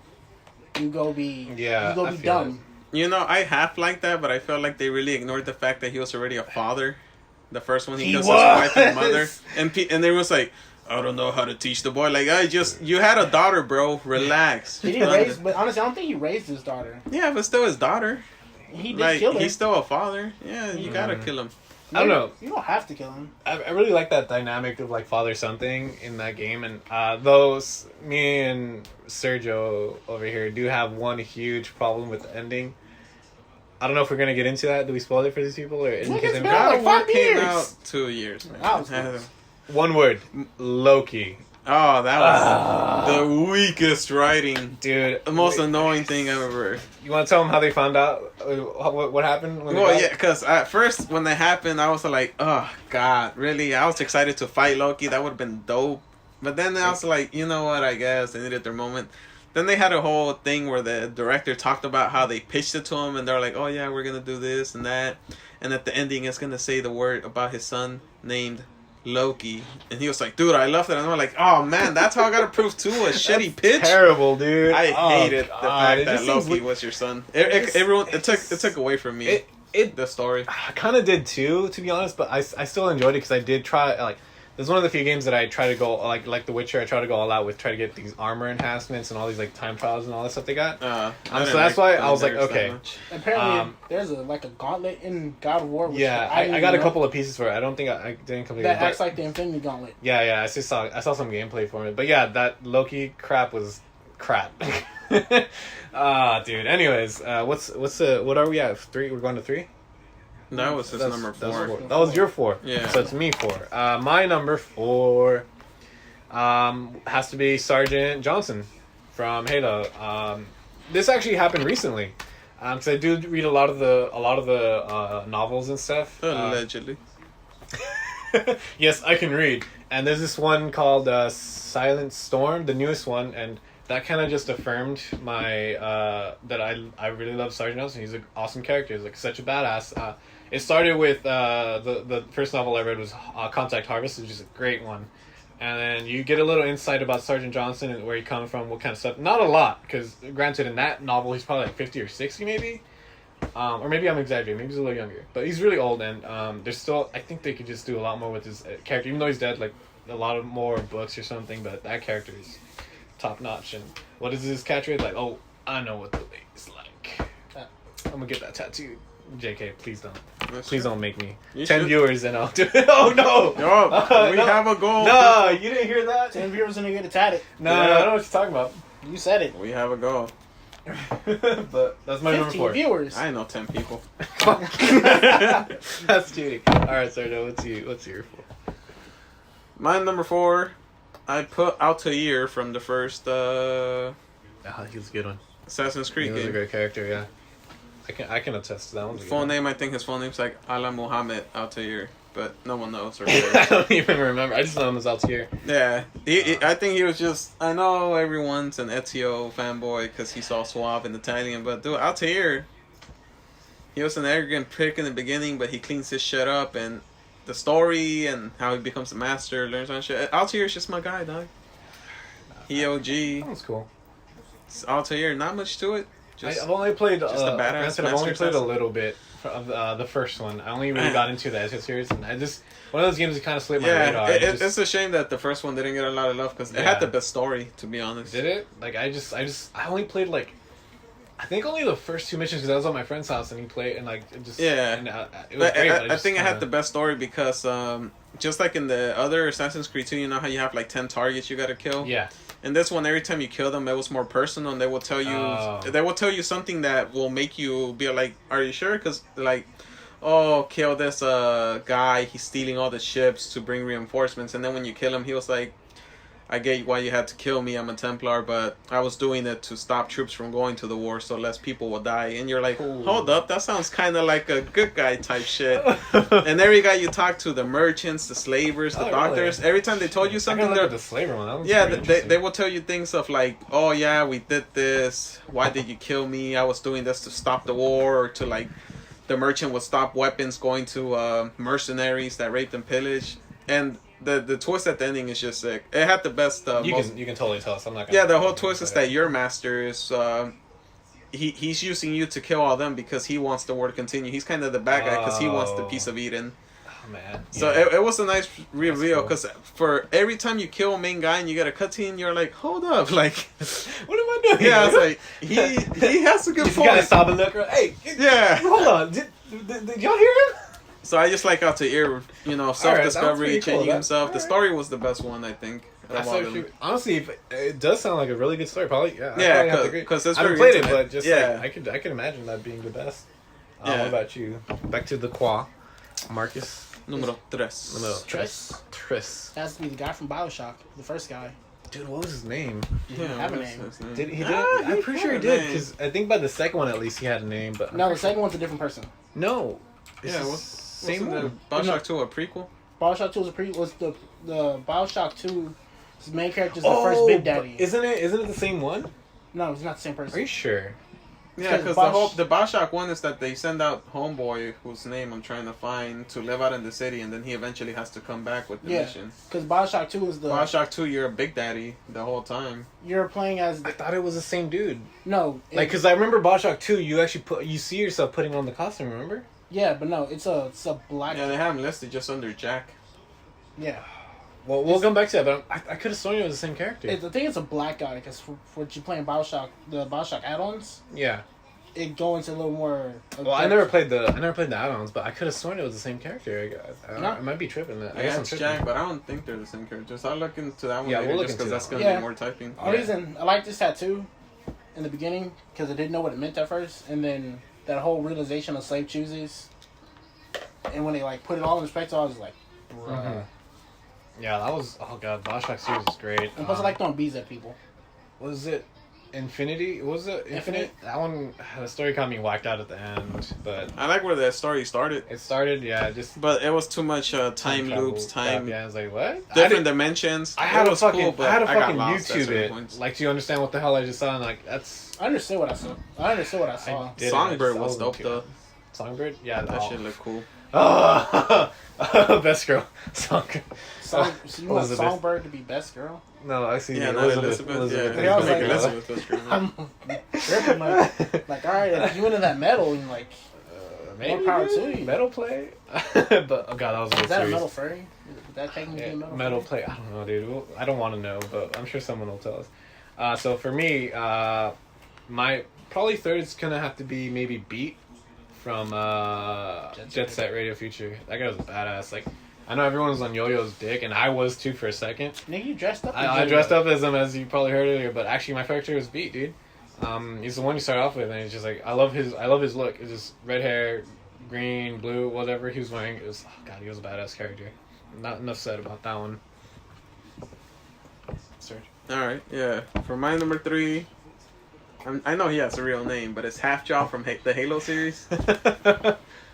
you go be Yeah, you go I be feel dumb. You know, I half like that, but I felt like they really ignored the fact that he was already a father. The first one, he He kills his wife and was! mother. And they was like, I don't know how to teach the boy. Like, you had a daughter, bro. Relax. He didn't raise, but honestly, I don't think he raised his daughter. Yeah, but still his daughter. He did Like, kill her. he's still a father. Yeah, you gotta kill him. I don't know. You don't have to kill him. I really like that dynamic of like father son thing in that game, and those me and Sergio over here do have one huge problem with the ending. I don't know if we're gonna get into that. Do we spoil it for these people or? Look, Because it's in- been God like of War 5 came years. out 2 years, man. That was cool. One word, Loki, Oh, that was the weakest writing. dude. The most annoying thing ever. You want to tell them how they found out what happened? When they Well, got- yeah, because at first when that happened, I was like, oh, God, really? I was excited to fight Loki. That would have been dope. But then I was like, you know what? I guess they needed their moment. Then they had a whole thing where the director talked about how they pitched it to him, and they're like, oh, yeah, we're going to do this and that. And at the ending, it's going to say the word about his son named Loki. And he was like, dude, I love it. And I'm like, oh, man, that's how I got to prove to a shitty pitch. Terrible, dude. I hated the God, fact it that just seems Loki like- was your son. just- It took away from me. It The story. I kind of did too, to be honest, but I still enjoyed it because I did try, like, there's one of the few games that I try to go, like The Witcher, I try to go all out with, try to get these armor enhancements and all these, like, time trials and all that stuff they got. I so didn't that's why I was like, Daenerys that okay. much. Apparently, there's a gauntlet in God of War. Which Yeah, didn't I got a know. couple of pieces for it. I don't think I didn't complete That it. But, acts like the Infinity Gauntlet. yeah, I saw some gameplay for it. But yeah, that Loki crap was crap. Dude. Anyways, what are we at? 3? We're going to 3? That was his number That's 4. That was your 4. Yeah. So it's me 4. My number 4 has to be Sergeant Johnson from Halo. This actually happened recently. Because I do read a lot of the novels and stuff. Allegedly. Yes, I can read. And there's this one called Silent Storm, the newest one, and that kind of just affirmed my that I really love Sergeant Johnson. He's an awesome character. He's like such a badass. It started with the first novel I read was Contact Harvest, which is a great one. And then you get a little insight about Sergeant Johnson and where he comes from, what kind of stuff. Not a lot, because granted, in that novel, he's probably like 50 or 60 maybe. Or maybe I'm exaggerating. Maybe he's a little younger. But he's really old, and there's still... I think they could just do a lot more with his character. Even though he's dead, like, a lot of more books or something, but that character is top-notch. And what is his catchphrase? Like, oh, I know what the lady's like. I'm gonna get that tattooed. JK, please don't. Please don't make me. You 10 should. viewers and I'll do it. Oh, no! Oh, we no. have a goal. No, you didn't hear that? 10 viewers and you get a tatted. No, Yeah. I don't know what you're talking about. You said it. We have a goal. But that's my number 15 4. viewers. I know 10 people. That's cheating. Alright, Sergio, what's your 4? My number 4, I put Altair from the first He was a good one. Assassin's He Creed was a game. great character, yeah. I can attest to that one. Full name, I think his full name's like Ala Muhammad Altair, but no one knows. Or I cares. don't even remember. I just know him as Altair. Yeah, I think he was just. I know everyone's an Ezio fanboy because he's all suave and Italian, but dude, Altair, he was an arrogant prick in the beginning, but he cleans his shit up, and the story and how he becomes a master, learns on shit. Altair's just my guy, dog. He That OG. one's cool. Altair, not much to it. Just I've only played. just a badass granted, I've only master played a assassin. little bit of the first one. I only really got into the Ezio series, and I just one of those games that kind of slipped my radar. yeah, I just- it's a shame that the first one didn't get a lot of love because it Yeah. had the best story, to be honest. Did it? Like I only played like, I think only the first 2 missions because I was at my friend's house and he played and like it just Yeah. And, it was But great. I think it had the best story because just like in the other Assassin's Creed 2, you know how you have like 10 targets you gotta kill? Yeah. In this one, every time you kill them, it was more personal, and they will tell you something that will make you be like, "Are you sure?" Because like, oh, kill this guy. He's stealing all the ships to bring reinforcements, and then when you kill him, he was like, "I get why you had to kill me. I'm a Templar, but I was doing it to stop troops from going to the war, so less people will die." And you're like, Ooh. "Hold up, that sounds kind of like a good guy type shit." And every guy you talk to, the merchants, the slavers, the Oh, doctors, really? every time they told you I something, gotta look they're at the slaver one. That one's yeah, pretty they interesting. will tell you things of like, oh yeah, we did this. Why did you kill me? I was doing this to stop the war, or to like, the merchant would stop weapons going to mercenaries that raped and pillaged. And the twist at the ending is just sick. It had the best. You can totally tell us. I'm not. Gonna Yeah, the whole twist is that your master is. He's using you to kill all them because he wants the war to continue. He's kind of the bad guy because he wants the piece of Eden. Oh man. So Yeah. it was a nice reveal cool. because for every time you kill a main guy and you get a cutscene, you're like, hold up, like, What am I doing? yeah, here? it's like he has a good You gotta point. stop and look. Hey, Yeah. Hold on. Did y'all hear him? So I just like Altair, that was self-discovery, pretty cool. changing That- himself. The alright. story was the best one, I think. out of That's all of actually, them. honestly, it does sound like a really good story. Probably, yeah. Yeah, I probably have to agree. 'cause it's I haven't very played it, intimate. but just Yeah. like I could imagine that being the best. Yeah. What about you? Back to the Qua, Marcus. Número 3. Numero Triss. Triss. That has to be the guy from Bioshock, the first guy. Dude, what was his name? He didn't have a what's name. his name? Did he? Ah, I'm pretty sure he had a did name. because I think by the second one at least he had a name. But No, the second one's a different person. no. It's Yeah, the what's same the one. Bioshock 2 a prequel? Bioshock 2 was the Bioshock 2. His main character is the first Big Daddy. Isn't it the same one? No, he's not the same Are person. you sure? Yeah, Because because the Bioshock one is that they send out Homeboy, whose name I'm trying to find, to live out in the city, and then he eventually has to come back with the Yeah. mission. Because Bioshock 2 is the Bioshock 2, you're a Big Daddy the whole time. you're playing as I thought it was the same dude. no, Like, cause I remember Bioshock 2, you actually you see yourself putting on the costume. Remember? yeah, but no, it's a black Yeah, they have him listed just under Jack. yeah. Well, we'll come back to that, but I could have sworn it was the same character. I think it's a black guy because for what you playing Bioshock, the Bioshock add-ons, Yeah. it go into a little more. Well, I never played the add-ons, but I could have sworn it was the same character. I might be tripping. I guess Yeah, I'm it's tripping. Jack, but I don't think they're the same characters. I'll look into that one Yeah, later we'll look just into because that's that going one. to Yeah. be more typing. The reason I like this tattoo in the beginning because I didn't know what it meant at first, and then that whole realization of slave chooses, and when they like put it all in perspective, I was like, bruh. Mhm. Yeah, that was god. Bioshock series is great. And plus, I like throwing bees at people. Was it Infinity? Was it Infinite? That one, the story got me whacked out at the end, but I like where the story started, it started. Yeah, just but it was too much time travel loops, stuff. time, Yeah, I was like, what? different dimensions. I had It a was fucking, cool, but I had a got fucking lost at YouTube certain it. points. Like, do you understand what the hell I just saw? And like, that's I understood what I saw. I understood what I saw. did it. Songbird I was just- dope though. Songbird. Yeah, That shit looked cool. Oh, best girl. Songbird. So you want Elizabeth. Songbird to be best girl? No, I see. Yeah, not Elizabeth. Elizabeth. Yeah, Yeah, I was make like, Elizabeth best girl. I'm tripping like all right, if you into that metal and like, Maybe power to you. metal play. But oh god, that was a is that a series. metal furry? Would that technically be a metal? Metal furry? play. I don't know, dude. Well, I don't want to know, but I'm sure someone will tell us. So for me, my probably third is gonna have to be maybe Beat from Jet Set Radio Future. That guy was a badass. Like, I know everyone was on Yo-Yo's dick, and I was too for a second. Nigga, you dressed up. I dressed up as him, as you probably heard earlier, but actually my favorite character was Beat, dude. He's the one you start off with, and it's just like I love his look. It's just red hair, green, blue, whatever he was wearing. It was god, he was a badass character. Not enough said about that one. Serge. All right, yeah. For my number 3, I know he has a real name, but it's Halfjaw from the Halo series.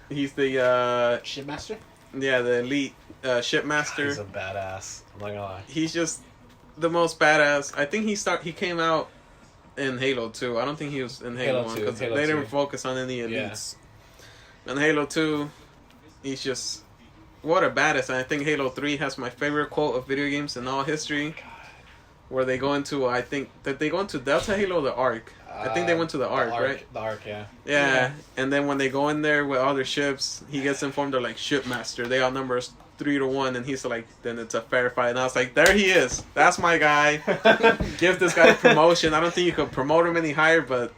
He's the Shipmaster. the elite shipmaster. He's a badass. I'm not gonna lie. He's just the most badass. I think he came out in Halo 2. I don't think he was in Halo, Halo 1 2, because they Halo didn't 2. focus on any Yeah. elites. In Halo 2, he's just what a badass. And I think Halo 3 has my favorite quote of video games in all history. Where they go into, I think, that they go into Delta Halo or the Ark. I think they went to the Ark, right? The Ark, yeah. Yeah, and then when they go in there with other ships, he gets informed they're like shipmaster. They outnumber us 3-1, and he's like, then it's a fair fight. And I was like, there he is. That's my guy. Give this guy a promotion. I don't think you could promote him any higher, but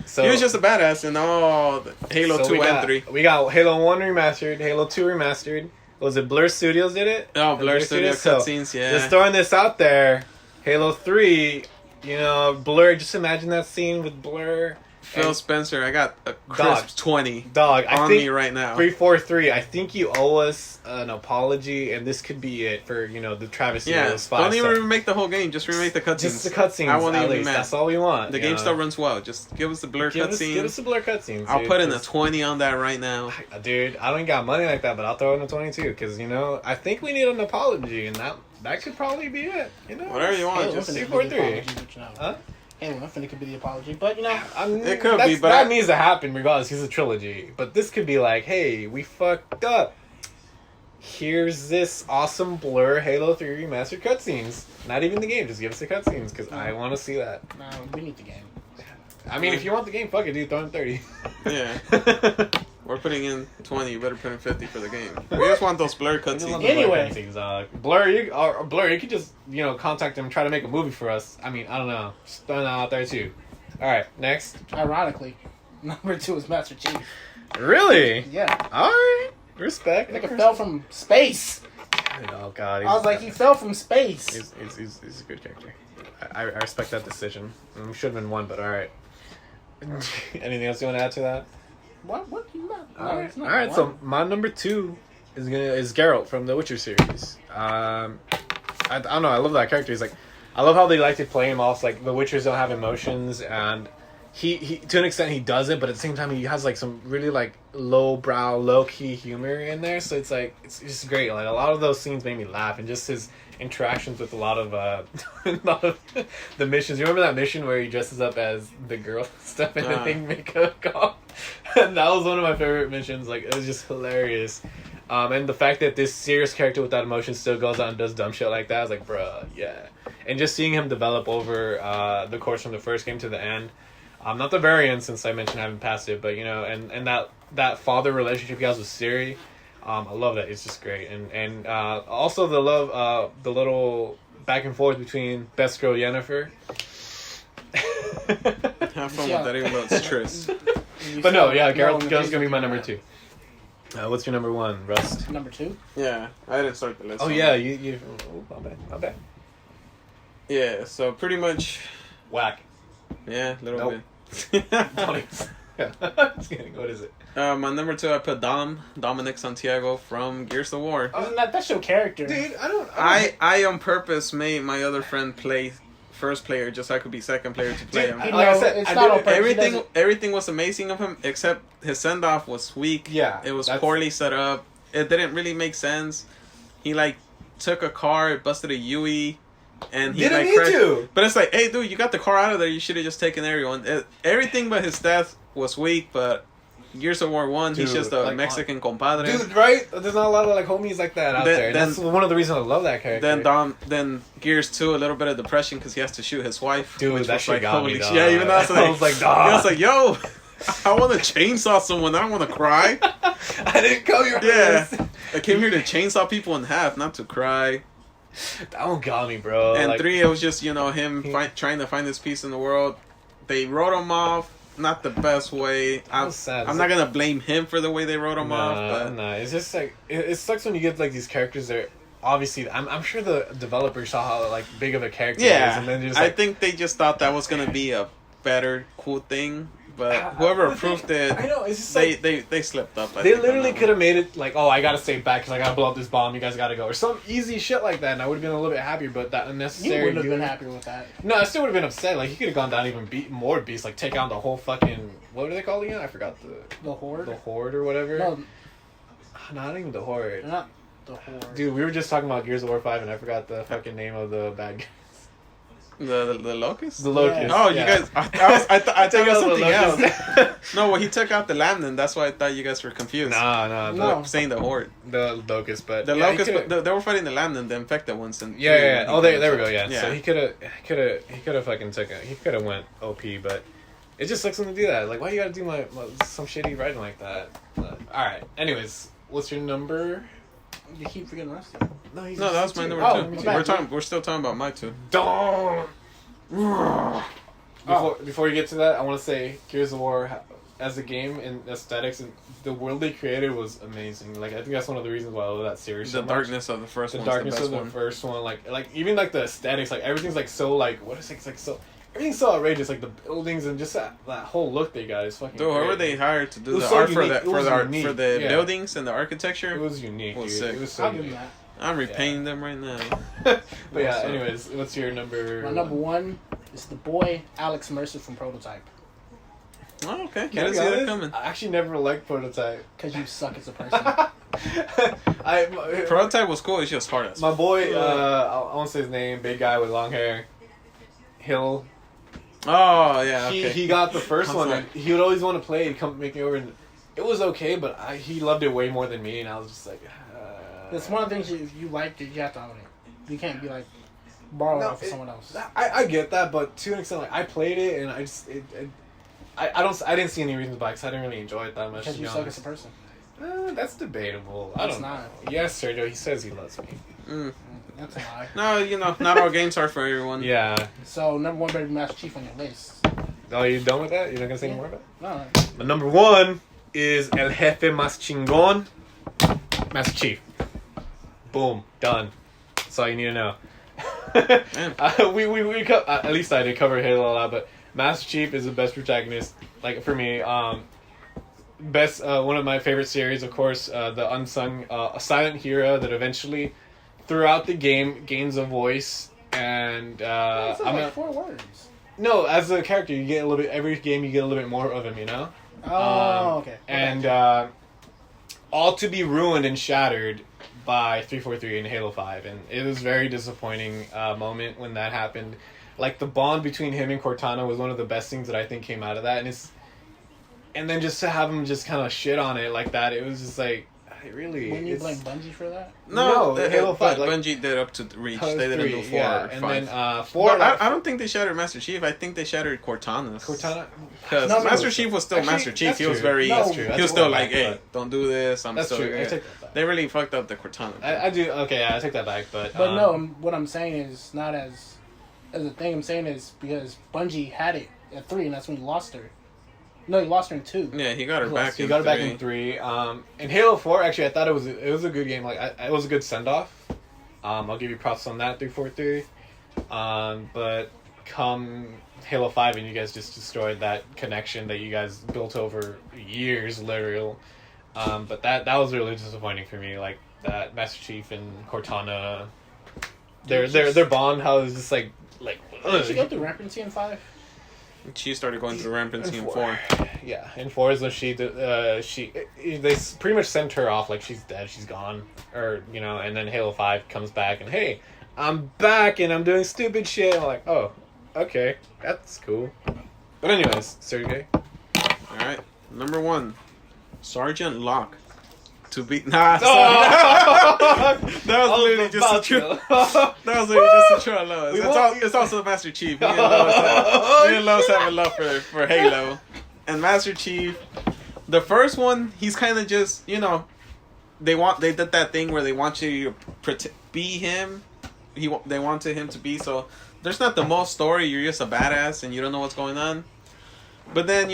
So he was just a badass in all the Halo so 2 we and got, 3. We got Halo 1 remastered, Halo 2 remastered. Was it Blur Studios did it? Oh, Blur Studio So, cutscenes, yeah. just throwing this out there, Halo 3, you know, Blur, just imagine that scene with Blur. Phil and- Spencer, I got a crisp Dog. 20 Dog, I on think me right now. 343, I think you owe us an apology, and this could be it for, you know, the travesty of Yeah, those 5 don't even stuff. remake the whole game. Just remake the cutscenes. Just the cutscenes, I won't at even be least. mad. That's all we want. The you game know? still runs well. Just give us the Blur Give us cutscenes. the Blur cutscenes. I'll dude, put in a 'cause- 20 on that right now. Dude, I don't got money like that, but I'll throw in a 22 because, you know, I think we need an apology, and that could probably be it. You know, Whatever you want. Halo Just Infinite 3, could be 4, the 3. apology, but, you know, Huh? Halo Infinite could be the apology, but you know, It could be, but that I- needs to happen regardless. He's a trilogy, but this could be like, hey, we fucked up. Here's this awesome Blur Halo 3 remastered cutscenes. Not even the game, just give us the cutscenes because I want to see that. no, we need the game. I mean, if you want the game, fuck it, dude. Throw in 30. Yeah. We're putting in 20. You better put in 50 for the game. We just want those Blur cutscenes. Anyway. Blur, you could just, you know, contact him, try to make a movie for us. I mean, I don't know. Just throwing that out there too. All right, next. Ironically, number 2 is Master Chief. Really? Yeah, All right. Respect. Nigga fell from space. Oh God. I was like, he fell from space. He's a good character. I respect that decision. Should have been one, but all right. Anything else you want to add to that? What? You not? All right. So my number 2 is Geralt from the Witcher series. I don't know. I love that character. He's like, I love how they like to play him off like the Witchers don't have emotions, and he to an extent he does it, but at the same time he has like some really like low key humor in there. So it's like it's just great. Like a lot of those scenes made me laugh, and just his interactions with a lot of the missions. You remember that mission where he dresses up as the girl stuff and then they make a call? And that was one of my favorite missions. Like it was just hilarious. And the fact that this serious character without emotion still goes out and does dumb shit like that, I was like, bruh, yeah. And just seeing him develop over the course from the first game to the end, not the very end since I mentioned I haven't passed it, but you know, and that father relationship he has with Ciri, I love that. It's just great. And also the love, the little back and forth between Best Girl Yennefer. Have fun with that, even though it's Triss. But no, yeah, Geralt's gonna be my number 2. What's your number 1, Rust? Number 2? Yeah, I didn't start the list. Oh yeah, you. Oh, my bad. Yeah, so pretty much. Whack. Yeah, a little Nope. bit. Just kidding. What is it? My number 2, I put Dominic Santiago from Gears of War. Isn't that's your character? Dude, I don't. I on purpose made my other friend play first player just so I could be second player to play him. Like I said, it's I not did on it- purpose. Everything was amazing of him except his send off was weak. Yeah, it was that's- poorly set up. It didn't really make sense. He like took a car, busted a Yui, and he Didn't like need crashed. to. But it's like, hey dude, you got the car out of there. You should have just taken everyone. Everything but his stats was weak. But Gears of War 1, he's Dude, just a like, Mexican compadre. Dude, right? There's not a lot of like homies like that out there. And then- that's one of the reasons I love that character. Then Gears 2, a little bit of depression because he has to shoot his wife. Dude, which that was shit like, got me, holy dog. shit. Yeah, even though I was like, dog. I was like, yo, I want to chainsaw someone. I don't want to cry. I didn't come here. for Yeah, this. I came here to chainsaw people in half, not to cry. That one got me, bro. And like, 3, it was just him trying to find his peace in the world. They wrote him off. Not the best way. I'm sad. not gonna blame him for the way they wrote him off. But Nah. It's just like it sucks when you get like these characters that obviously I'm sure the developer saw how like big of a character he is, and then just I like, think they just thought that was gonna be a better, cool thing. But whoever approved it, I know it's just like they slipped up. they literally could have made it like, oh, I gotta stay back because I gotta blow up this bomb. You guys gotta go, or some easy shit like that, and I would have been a little bit happier. But that You unnecessary. wouldn't have been happier with that. No, I still would have been upset. Like he could have gone down even more beast, like take out the whole fucking what are they called again? I forgot The Horde? the horde or whatever. No, Not even the horde. not the Horde. Dude, we were just talking about Gears of War 5 and I forgot the fucking name of the bad guy. The locust. The Locust. Oh, you yeah. guys! I thought it was something else. Locust. No, well, he took out the Landon. That's why I thought you guys were confused. No. No. Saying the horde. The Locust, but The yeah, he locust, could've- but they were fighting the Landon, the infected ones. And yeah. Oh, there we go. Yeah. Yeah. So he could have fucking he could have went OP, but it just sucks when to do that. Like, why you gotta do my some shitty writing like that? All right. Anyways, what's your number? You keep forgetting Rusty. No, No, that was my number Oh, 2. my bad. We're still talking about my 2. Don't. Before you get to that, I want to say Gears of War as a game and aesthetics and the world they created was amazing. Like I think that's one of the reasons why I love that series. The so much. darkness of the first The one. darkness the best of the one. first one, like even like the aesthetics, like everything's like so like what is it? It's like so everything's so outrageous. Like the buildings and just that whole look they got is fucking. Dude, whoever great. they hired to It do was the so art for unique. that It was for unique. the Yeah. buildings and the architecture, It was unique. was Dude. sick. It was so I'll give him unique. that. I'm repaying them right now. But yeah, Also- anyways, what's your number? My number 1 is the boy Alex Mercer from Prototype. Oh, okay. Can I Didn't be see that honest? coming. I actually never liked Prototype. Because you suck as a person. Prototype was cool. It's just hard as My boy, I won't say his name, big guy with long hair, Hill. Oh yeah. Okay. He got the first I'm one. sorry. And he would always want to play. He'd come make me over, and it was okay, but he loved it way more than me, and I was just like. It's one of the things if you like it, you have to own it. You can't be like borrowing it for someone else. I get that, but to an extent, like I played it, and I just I didn't see any reasons why, because I didn't really enjoy it that much. Because To you be suck as honest. a person. That's debatable. I It's don't not. know. Yes, Sergio, he says he loves me. Mm. That's a lie. No, not all games are for everyone. Yeah. So, number 1 better be Master Chief on your list. Oh, you done with that? You're not gonna say Yeah. more about it? No. My number 1 is El Jefe Más Chingón. Master Chief. Boom, done. That's all you need to know. At least I did cover Halo a lot, but Master Chief is the best protagonist. Like for me, best one of my favorite series, of course, the unsung, a silent hero that eventually, throughout the game, gains a voice. And like 4 words. No, as a character, you get a little bit. Every game, you get a little bit more of him. You know. Oh, okay. And all to be ruined and shattered by 343 in Halo 5, and it was a very disappointing moment when that happened. Like the bond between him and Cortana was one of the best things that I think came out of that, and then just to have him just kind of shit on it like that, it was just like When you blame Bungie for that? No, Halo 5. Bungie did up to Reach. They didn't do 4 or 5. And then 4... I don't think they shattered Master Chief. I think they shattered Cortana's. Because Master Chief was still Master Chief. He was very... That's true. He was still like, hey, don't do this. That's still... true. I take that back. They really fucked up the Cortana. I do... Okay, yeah, I take that back, but... But no, what I'm saying is not as the thing I'm saying is because Bungie had it at 3, and that's when he lost her. No, he lost her in 2. Yeah, he got her back in 3. He got her back in 3. In Halo 4, actually, I thought it was a good game. Like, it was a good send-off. I'll give you props on that, 343. But come Halo 5, and you guys just destroyed that connection that you guys built over years, literally. But that was really disappointing for me. Like, that Master Chief and Cortana, their bond, how it was just like... Did she go through rampancy in 5? She started going through rampancy in 4. Yeah, in 4 is when they pretty much sent her off like she's dead, she's gone, or and then Halo 5 comes back and hey, I'm back and I'm doing stupid shit. I'm like, oh, okay, that's cool. But anyways, Sergey. All right, number 1, Sergeant Locke. To be that was literally just a true. That was literally just a true love. It's also the Master Chief. Me and Lowe's have a love for Halo, and Master Chief. The first one, he's kind of just they did that thing where they want you to be him. They wanted him to be so. There's not the most story. You're just a badass and you don't know what's going on. But then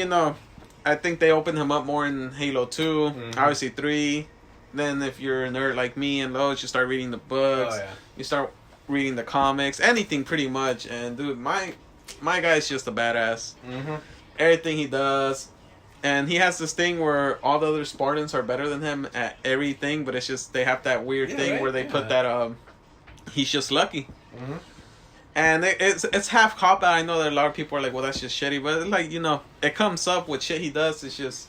I think they opened him up more in Halo 2, obviously 3. Then if you're a nerd like me and Lowe's, you start reading the books. Oh, yeah. You start reading the comics, anything pretty much. And dude, my guy's just a badass. Mm-hmm. Everything he does. And he has this thing where all the other Spartans are better than him at everything, but it's just they have that weird thing where they put that he's just lucky. Mm-hmm. And it's half cop out. I know that a lot of people are like, well, that's just shitty. But, like, it comes up with shit he does. It's just,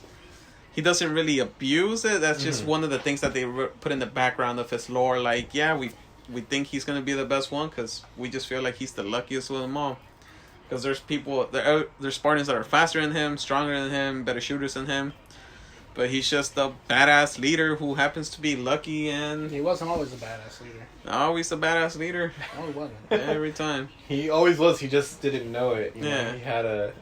he doesn't really abuse it. That's just one of the things that they put in the background of his lore. Like, yeah, we think he's going to be the best one because we just feel like he's the luckiest of them all. Because there's there's Spartans that are faster than him, stronger than him, better shooters than him. But he's just a badass leader who happens to be lucky and... He wasn't always a badass leader. Always a badass leader. No, he wasn't. Every time. He always was. He just didn't know it. You know? He had to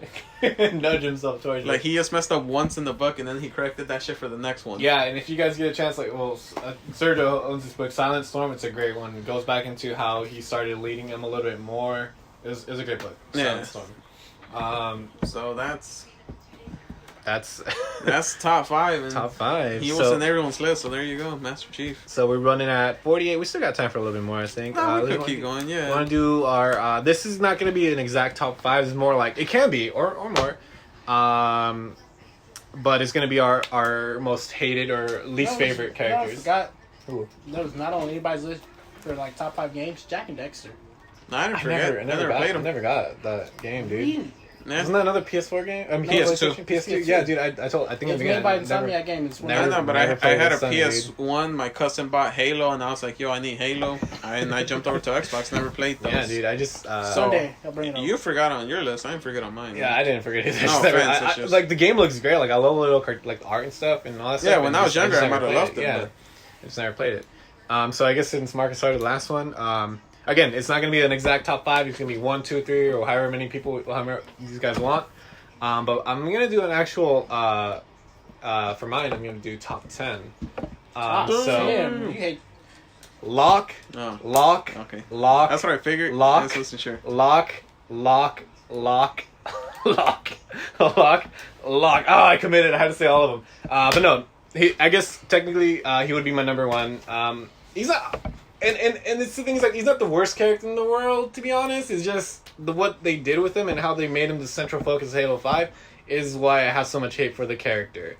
nudge himself towards it. Like, he just messed up once in the book, and then he corrected that shit for the next one. Yeah, and if you guys get a chance, Sergio owns this book, Silent Storm. It's a great one. It goes back into how he started leading them a little bit more. It was a great book, Silent Storm. So that's that's top 5. And top 5. He was in everyone's list, so there you go, Master Chief. So we're running at 48. We still got time for a little bit more, I think. We could keep going, yeah. We want to do our... this is not going to be an exact top 5. It's more like... It can be, or more. But it's going to be our most hated or least favorite characters. I forgot. That was not on anybody's list for, top 5 games. Jak and Daxter. No, I didn't forget. I never played them. I never got that game, dude. Really? Yeah. Wasn't that another PS4 game? I mean, PS2. PS2. Yeah, dude. I think it's made by Insomniac Games. I know, but I had a PS1. My cousin bought Halo, and I was like, "Yo, I need Halo," and I jumped over to Xbox. Never played those. Yeah, dude. I just Someday I'll bring it up. You forgot on your list. I didn't forget on mine. Yeah, I didn't forget either. No offense, the game looks great. Like I love little art and stuff and all that stuff. Yeah, when I was younger, I might have loved it. Yeah, but... I just never played it. So I guess since Marcus started the last one, again, it's not gonna be an exact top 5. It's gonna be 1, 2, 3, or however many people, however these guys want. But I'm gonna do an actual for mine. I'm gonna do top 10. You hate Locke. Okay. Lock. That's what I figured. Lock. I just wasn't sure. Lock. Oh, I committed. I had to say all of them. But no, I guess technically he would be my number one. He's not, and it's the thing is like he's not the worst character in the world, to be honest. It's just what they did with him and how they made him the central focus of Halo 5 is why I have so much hate for the character.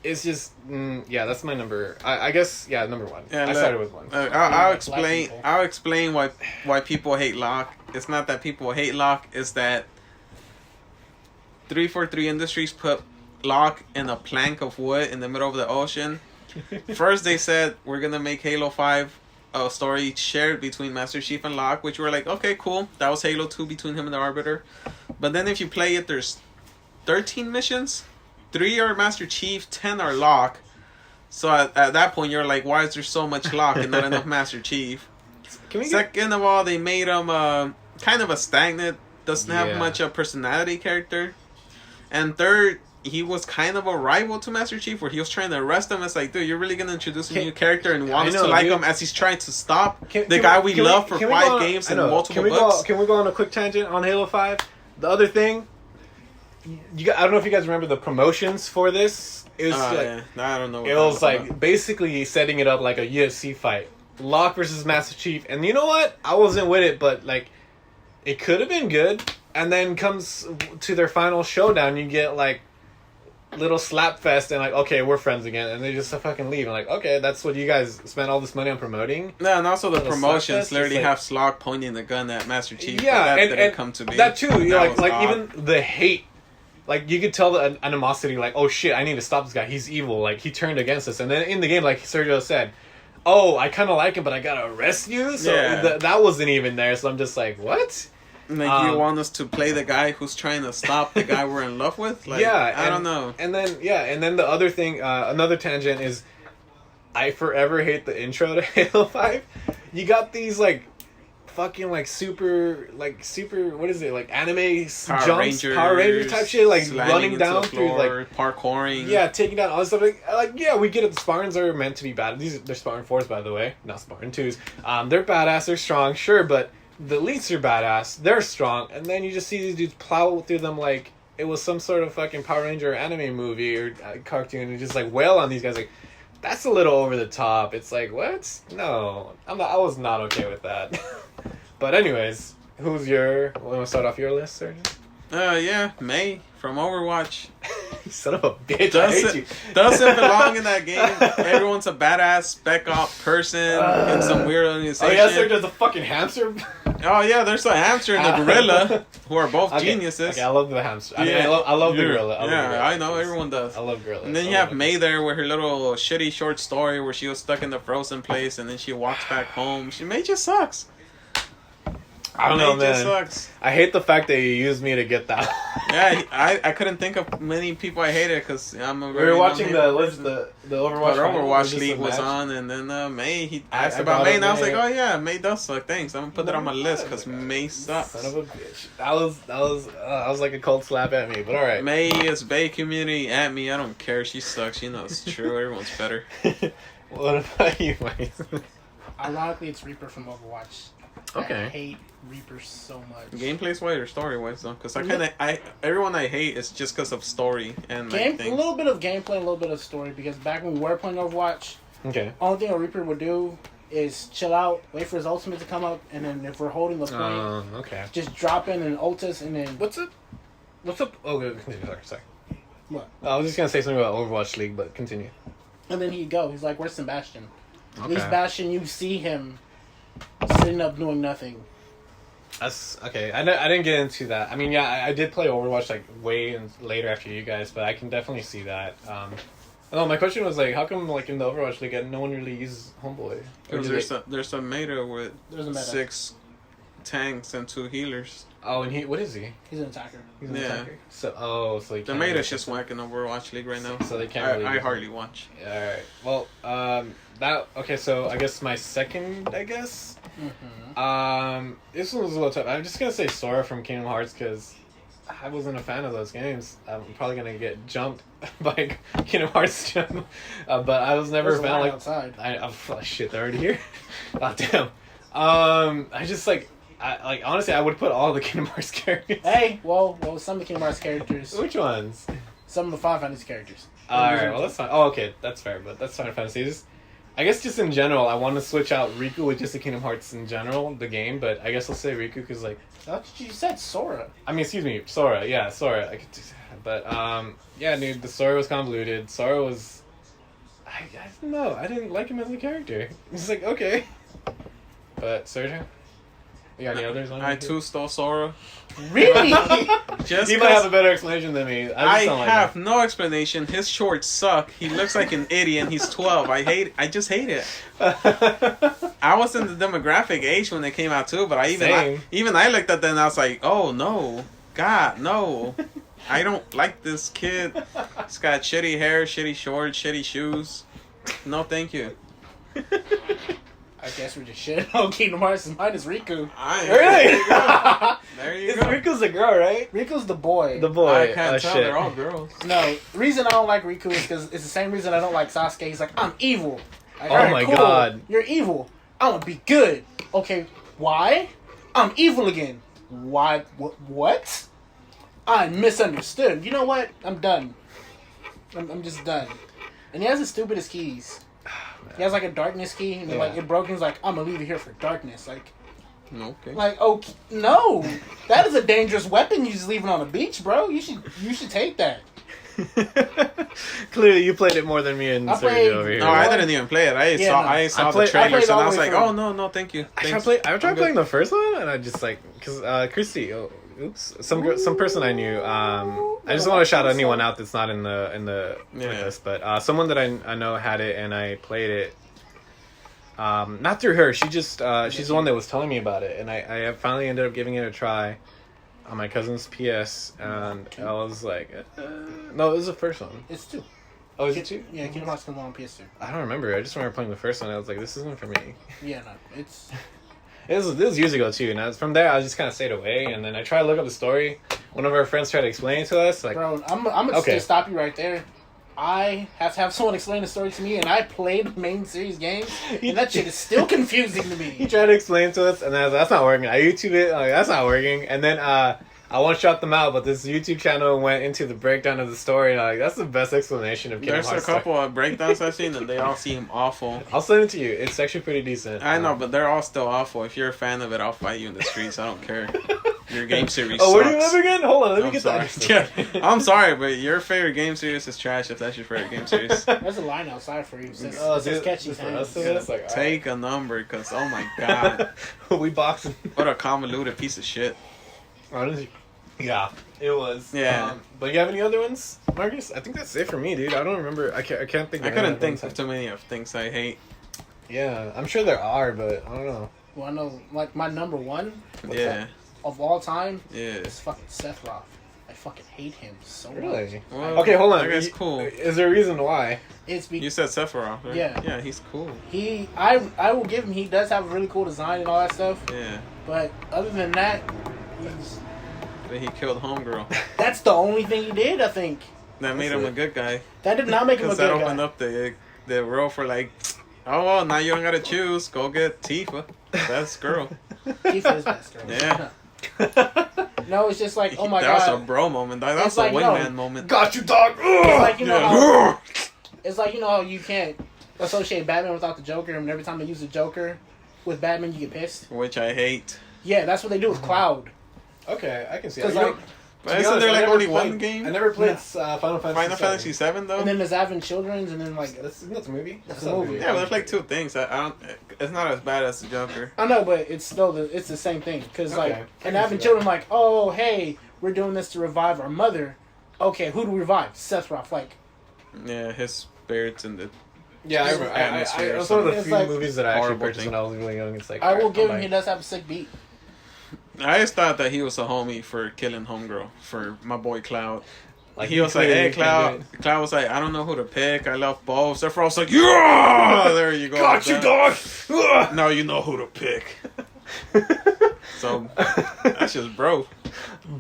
It's just yeah, that's my number. I guess yeah, number one. Yeah, I started with one. I'll explain. I'll explain why people hate Locke. It's not that people hate Locke. It's that 343 Industries put Locke in a plank of wood in the middle of the ocean. First, they said we're gonna make Halo 5 a story shared between Master Chief and Locke, which we're like, okay, cool. That was Halo 2 between him and the Arbiter. But then if you play it, there's 13 missions. 3 are Master Chief, 10 are Locke. So at that point, you're like, why is there so much Locke and not enough Master Chief? Second of all, they made him kind of a stagnant, doesn't have much a personality character. And third, he was kind of a rival to Master Chief, where he was trying to arrest him. It's like, dude, you're really gonna introduce a new character and want us to like him as he's trying to stop the guy we love for 5 games and multiple books. Can we go on a quick tangent on Halo 5? The other thing, I don't know if you guys remember the promotions for this. It was I don't know. It was like basically setting it up like a UFC fight, Locke versus Master Chief, and you know what? I wasn't with it, but like, it could have been good. And then comes to their final showdown, you get like little slap fest and like, okay, we're friends again, and they just fucking leave. And like, okay, that's what you guys spent all this money on promoting. No, and also the promotions literally like, have Locke pointing the gun at Master Chief. Yeah, that didn't come to be. That too, you know, like odd. even the hate. Like, you could tell the animosity, like, oh shit, I need to stop this guy. He's evil. Like, he turned against us. And then in the game, like Sergio said, oh, I kind of like him, but I gotta arrest you? So that wasn't even there. So I'm just like, what? Like, you want us to play the guy who's trying to stop the guy we're in love with? Like, I don't know. And then the other thing, another tangent is, I forever hate the intro to Halo 5. You got these, like, fucking like super what is it, like anime Power Ranger type shit, like running down through like parkouring, taking down all this stuff, like we get it. The Spartans are meant to be bad. They're Spartan 4s, by the way, not Spartan 2s. They're badass, they're strong, sure, but the elites are badass, they're strong, and then you just see these dudes plow through them like it was some sort of fucking Power Ranger anime movie or cartoon, and just like wail on these guys. Like, that's a little over the top. It's like, what? No, I was not okay with that. But anyways, who's your... Want to start off your list, Sergeant? Yeah, Mei from Overwatch. You son of a bitch, I hate you. Doesn't belong in that game. Everyone's a badass spec op person in some weird organization. Oh yeah, Sergeant's a fucking hamster? Oh yeah, there's a hamster and a gorilla who are both geniuses. Okay, I love the hamster. I love the gorilla. I know, everyone does. I love gorillas. And then you have Mei there with her little shitty short story where she was stuck in the frozen place and then she walks back home. Mei just sucks. I don't know, man. Sucks. I hate the fact that you used me to get that. Yeah, I couldn't think of many people I hated because I'm a very... We were watching the Overwatch League was on, and then Mei, he asked about Mei, and I was like, oh yeah, Mei does suck. Thanks, I'm gonna put that on my list because Mei sucks. Son of a bitch. That was like a cold slap at me, but alright. Mei is Bay community at me. I don't care. She sucks. She knows it's true. Everyone's better. What about you, Mike? Ironically, it's Reaper from Overwatch. Okay. I hate Reaper so much. Gameplay wise or story wise though, because everyone I hate is just because of story and like a little bit of gameplay, a little bit of story. Because back when we were playing Overwatch, only thing a Reaper would do is chill out, wait for his ultimate to come up, and then if we're holding the point, just drop in and ult us, and then what's up? Oh, continue. Sorry. What? I was just gonna say something about Overwatch League, but continue. And then he'd go. He's like, "Where's Sebastian?" Okay. At least Bastion, you see him sitting up doing nothing. That's okay. I didn't get into that. I mean, yeah, I did play Overwatch like way later after you guys, but I can definitely see that. My question was like, how come like in the Overwatch League no one really uses Homeboy? Because there's a meta with 6 tanks and 2 healers. Oh, and what is he? He's an attacker. He's an attacker. So the meta's just whacking Overwatch League right now. So they can't really... I hardly watch. Alright. Well, okay, so I guess my second, I guess? Mm-hmm. This one was a little tough. I'm just gonna say Sora from Kingdom Hearts, because I wasn't a fan of those games. I'm probably gonna get jumped by Kingdom Hearts jump. But I was never a fan, like... outside. Shit, they're already here? Oh, damn. I just, honestly, I would put all the Kingdom Hearts characters. Hey, well, some of the Kingdom Hearts characters. Which ones? Some of the Final Fantasy characters. Alright, well that's fine. Oh, okay, that's fair, but that's Final Fantasy. I guess just in general, I want to switch out Riku with just the Kingdom Hearts in general, the game, but I guess I'll say Riku because, like... You said Sora. I mean, excuse me, Sora. Yeah, Sora. I could do that. But, yeah, dude, the story was convoluted. Sora was... I don't know. I didn't like him as a character. It's like, okay. But, Sergio? You got any others on I too stole Sora. Really? Just you might have a better explanation than me. I have no explanation. His shorts suck. He looks like an idiot and he's 12. I just hate it. I was in the demographic age when they came out too, but I looked at them and I was like, oh no. God, no. I don't like this kid. He's got shitty hair, shitty shorts, shitty shoes. No, thank you. I guess we're just shitting on Kingdom Hearts and mine is Riku. Really? There you go. Riku's a girl, right? Riku's the boy. The boy. I can't tell. Shit. They're all girls. No, the reason I don't like Riku is because it's the same reason I don't like Sasuke. He's like, I'm evil. Like, oh my god. You're evil. I want to be good. Okay, why? I'm evil again. Why? What? I'm misunderstood. You know what? I'm done. I'm just done. And he has the stupidest keys. He has like a darkness key, and like it broke. And he's like, "I'm gonna leave it here for darkness." Like, okay. Like, okay, no, that is a dangerous weapon. You just leave it on the beach, bro. You should take that. Clearly, you played it more than me and Sergio over here. No, I didn't even play it. I saw the trailers and I was like, "Oh no, thank you." I tried playing the first one, and I just like because Christy. Oh, oops, some person I knew. I just want to shout anyone out that's not in the list, but someone that I know had it, and I played it. Not through her. She just she's the one that was telling me about it, and I finally ended up giving it a try on my cousin's PS, and I was like, no, it was the first one. It's 2. Oh, is it 2? Yeah, Kingdom Hearts comes on PS2. I don't remember. I just remember playing the first one. I was like, this isn't for me. Yeah, no, it's. This was years ago too, and from there I just kind of stayed away. And then I tried to look up the story. One of our friends tried to explain it to us. Like, bro, I'm gonna just stop you right there. I have to have someone explain the story to me, and I played main series games, and that shit is still confusing to me. He tried to explain it to us, and I was like, that's not working. I YouTube it, like, that's not working. And then I one-shot them out, but this YouTube channel went into the breakdown of the story, and like, that's the best explanation of Kingdom Hearts. There's a couple of breakdowns I've seen, and they all seem awful. I'll send it to you. It's actually pretty decent. I know, but they're all still awful. If you're a fan of it, I'll fight you in the streets. I don't care. Your game series Oh, sucks. where do you live again? Hold on, let me get that. Yeah, I'm sorry, but your favorite game series is trash if that's your favorite game series. There's a line outside for you. It says catchy hands. Like, take a number, because, oh my god. We boxing. What a convoluted piece of shit. Honestly. Yeah, it was. Yeah. But you have any other ones, Marcus? I think that's it for me, dude. I don't remember. I can't think. I couldn't think of too many of things I hate. Yeah, I'm sure there are, but I don't know. Well, I know, like, my number one of all time is fucking Sephiroth. I fucking hate him so much. Well, okay, hold on. That's cool. Is there a reason why? It's you said Sephiroth, right? Yeah. Yeah, he's cool. I will give him. He does have a really cool design and all that stuff. Yeah. But other than that, he killed Homegirl. That's the only thing he did, I think. That made him a good guy. That did not make him a good guy. Because that opened up the road for like, oh, well, now you don't gotta choose. Go get Tifa. Best girl. Tifa is best girl. Yeah. No, it's just like, oh my god. That was a bro moment. That's like, a wingman moment. Got you, dog. It's like, you know how, it's like, you know how you can't associate Batman without the Joker, and every time they use the Joker with Batman, you get pissed. Which I hate. Yeah, that's what they do with Cloud. Okay, I can see that. Like, but isn't there like only one game? I never played Final Fantasy 7 though. And then there's Advent Children's, and then like that's a movie. That's a movie. Yeah, but there's like two things. I don't. It's not as bad as the Joker. I know, but it's still it's the same thing. Because like, and Advent Children, like, oh hey, we're doing this to revive our mother. Okay, who do we revive? Sephiroth, like. Yeah, his spirits in the. Yeah, I remember. It was one of the few movies that I actually purchased when I was really young. It's like I will give him. He does have a sick beat. I just thought that he was a homie for killing Homegirl for my boy Cloud. Like he was like, "Hey, Cloud." Cloud was like, "I don't know who to pick. I love both." Sephiroth was like, "Yeah, there you go." Got you, dog. Now you know who to pick. So that's just bro.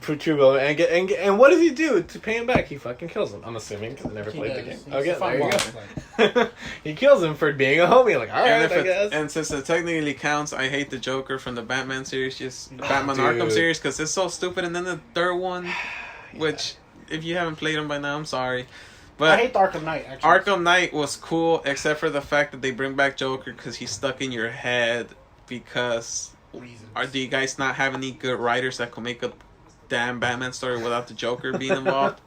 True, and what does he do to pay him back? He fucking kills him. I'm assuming because I never played the game. Okay, there you go. He kills him for being a homie. Like, all right, I guess. And since it technically counts, I hate the Joker from the Batman series, Batman Arkham series, because it's so stupid. And then the third one, which if you haven't played them by now, I'm sorry, But I hate the Arkham Knight, actually. Arkham Knight was cool, except for the fact that they bring back Joker because he's stuck in your head. Because do you guys not have any good writers that could make a damn Batman story without the Joker being involved?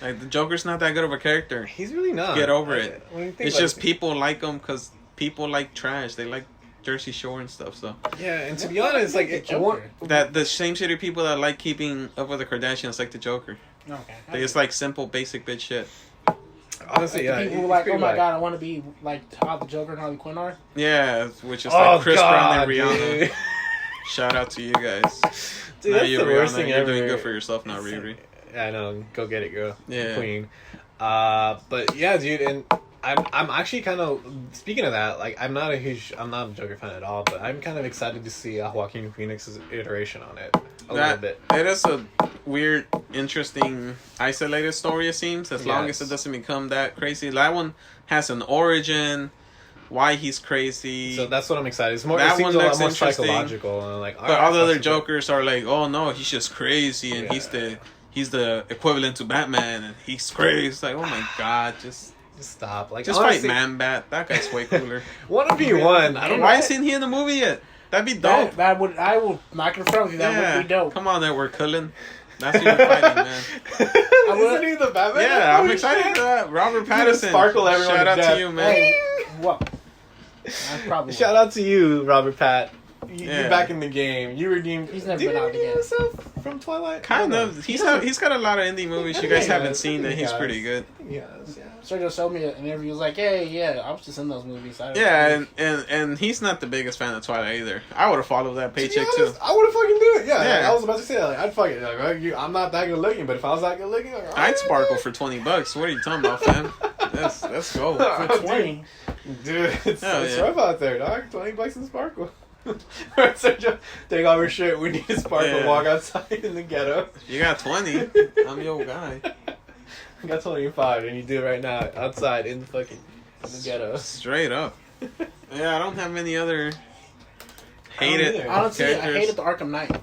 Like, the Joker's not that good of a character. He's really not. Get over it. It's just it, people like him because people like trash. They like Jersey Shore and stuff. So yeah, and to be honest, like that the same shitty people that like keeping up with the Kardashians like the Joker. Okay. They just like simple, basic bitch shit. Honestly, like, people who like, oh my god, I want to be like how the Joker and Harley Quinn are. Yeah, which is like Chris Brown and Rihanna. Dude. Shout out to you guys. Dude, that's the worst thing You're ever. doing good for yourself now, Riri. I know. Go get it, girl. Yeah. Queen. But yeah, dude, and I'm actually kind of, speaking of that, like I'm not a Joker fan at all, but I'm kind of excited to see Joaquin Phoenix's iteration on it a little bit. It is a weird, interesting, isolated story. It seems, as long as it doesn't become that crazy. That one has an origin. Why he's crazy. So that's what I'm excited. It's more. That it seems one a lot looks more interesting. psychological and like. But all the other Jokers are like, oh no, he's just crazy, and he's the equivalent to Batman, and he's crazy. It's like, oh my god, just stop. Like, just honestly, fight Man-Bat. That guy's way cooler. 1v1. I don't know. Why isn't he in the movie yet? That'd be dope. I would not confirm with you. That would be dope. Come on, Edward Cullen. That's who you're fighting, man. Isn't he the Batman? Yeah, I'm excited for that. Robert Pattinson. Sparkle everyone. Shout out to you, man. Hey, what? Shout out to you, Robert Pat. You're back in the game. You redeemed. He's never been out again. Yourself from Twilight. Kind of. He's got a lot of indie movies you guys haven't seen that he's pretty good. Yes, yeah. Sergio showed me an interview. He was like, "Hey, yeah, I was just in those movies." And he's not the biggest fan of Twilight either. I would have followed that paycheck too. I would have fucking do it. Yeah, like, I was about to say like, I'd fucking I'm not that good looking, but if I was that good looking, like, I'd sparkle for $20. What are you talking about, fam? Let's go for 20. Dude, it's rough out there, dog. $20 in sparkle. Sergio, take off your shirt. We need a sparkle. Walk outside in the ghetto. You got 20. I'm your guy. I got 25, and you do it right now outside in the ghetto. Straight up. Yeah, I don't have any other hated Honestly, characters. I hated the Arkham Knight.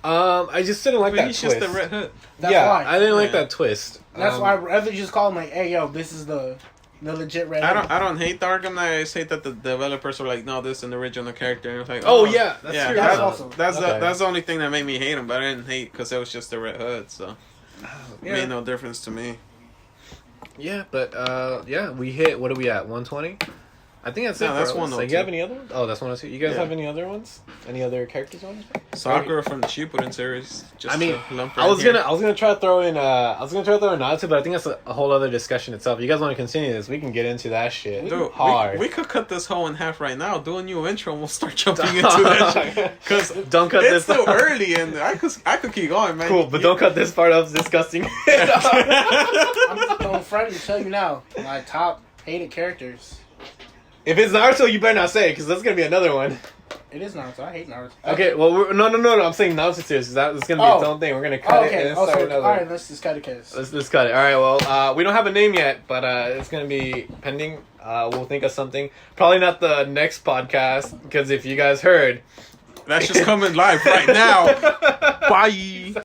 I just didn't like that twist. He's just the Red Hood. That's why. I didn't like that twist. That's why I'd rather just call him like, "Hey, yo, this is the legit Red Hood." I don't hate the Arkham Knight. I just hate that the developers were like, "No, this is an original character." And I was like, "Oh yeah, that's true. That's awesome." That's the only thing that made me hate him. But I didn't hate because it was just the Red Hood, so it made no difference to me. Yeah, but we hit. What are we at? 120. I think that's it. That's 102. Like, you have any other ones? Oh, that's 102. You guys have any other ones? Any other characters on? Sakura from the Shippuden series. Just I was gonna try to throw in Naruto, but I think that's a whole other discussion itself. If you guys want to continue this, we can get into that shit. Dude, hard. We could cut this whole in half right now. Do a new intro, and we'll start jumping into that shit. Because don't cut this. It's this still early, and I could keep going, man. Cool, but don't cut this part up. It's disgusting. I'm just going front and tell you now, my top hated characters. If it's Naruto, you better not say it, because that's gonna be another one. It is Naruto. I hate Naruto. Okay, well, no. I'm saying Naruto series, because that's gonna be its own thing. We're gonna cut it and start another. All right, let's just cut it, cause let's cut it. All right, well, we don't have a name yet, but it's gonna be pending. We'll think of something. Probably not the next podcast, because if you guys heard, that's just coming live right now. Bye.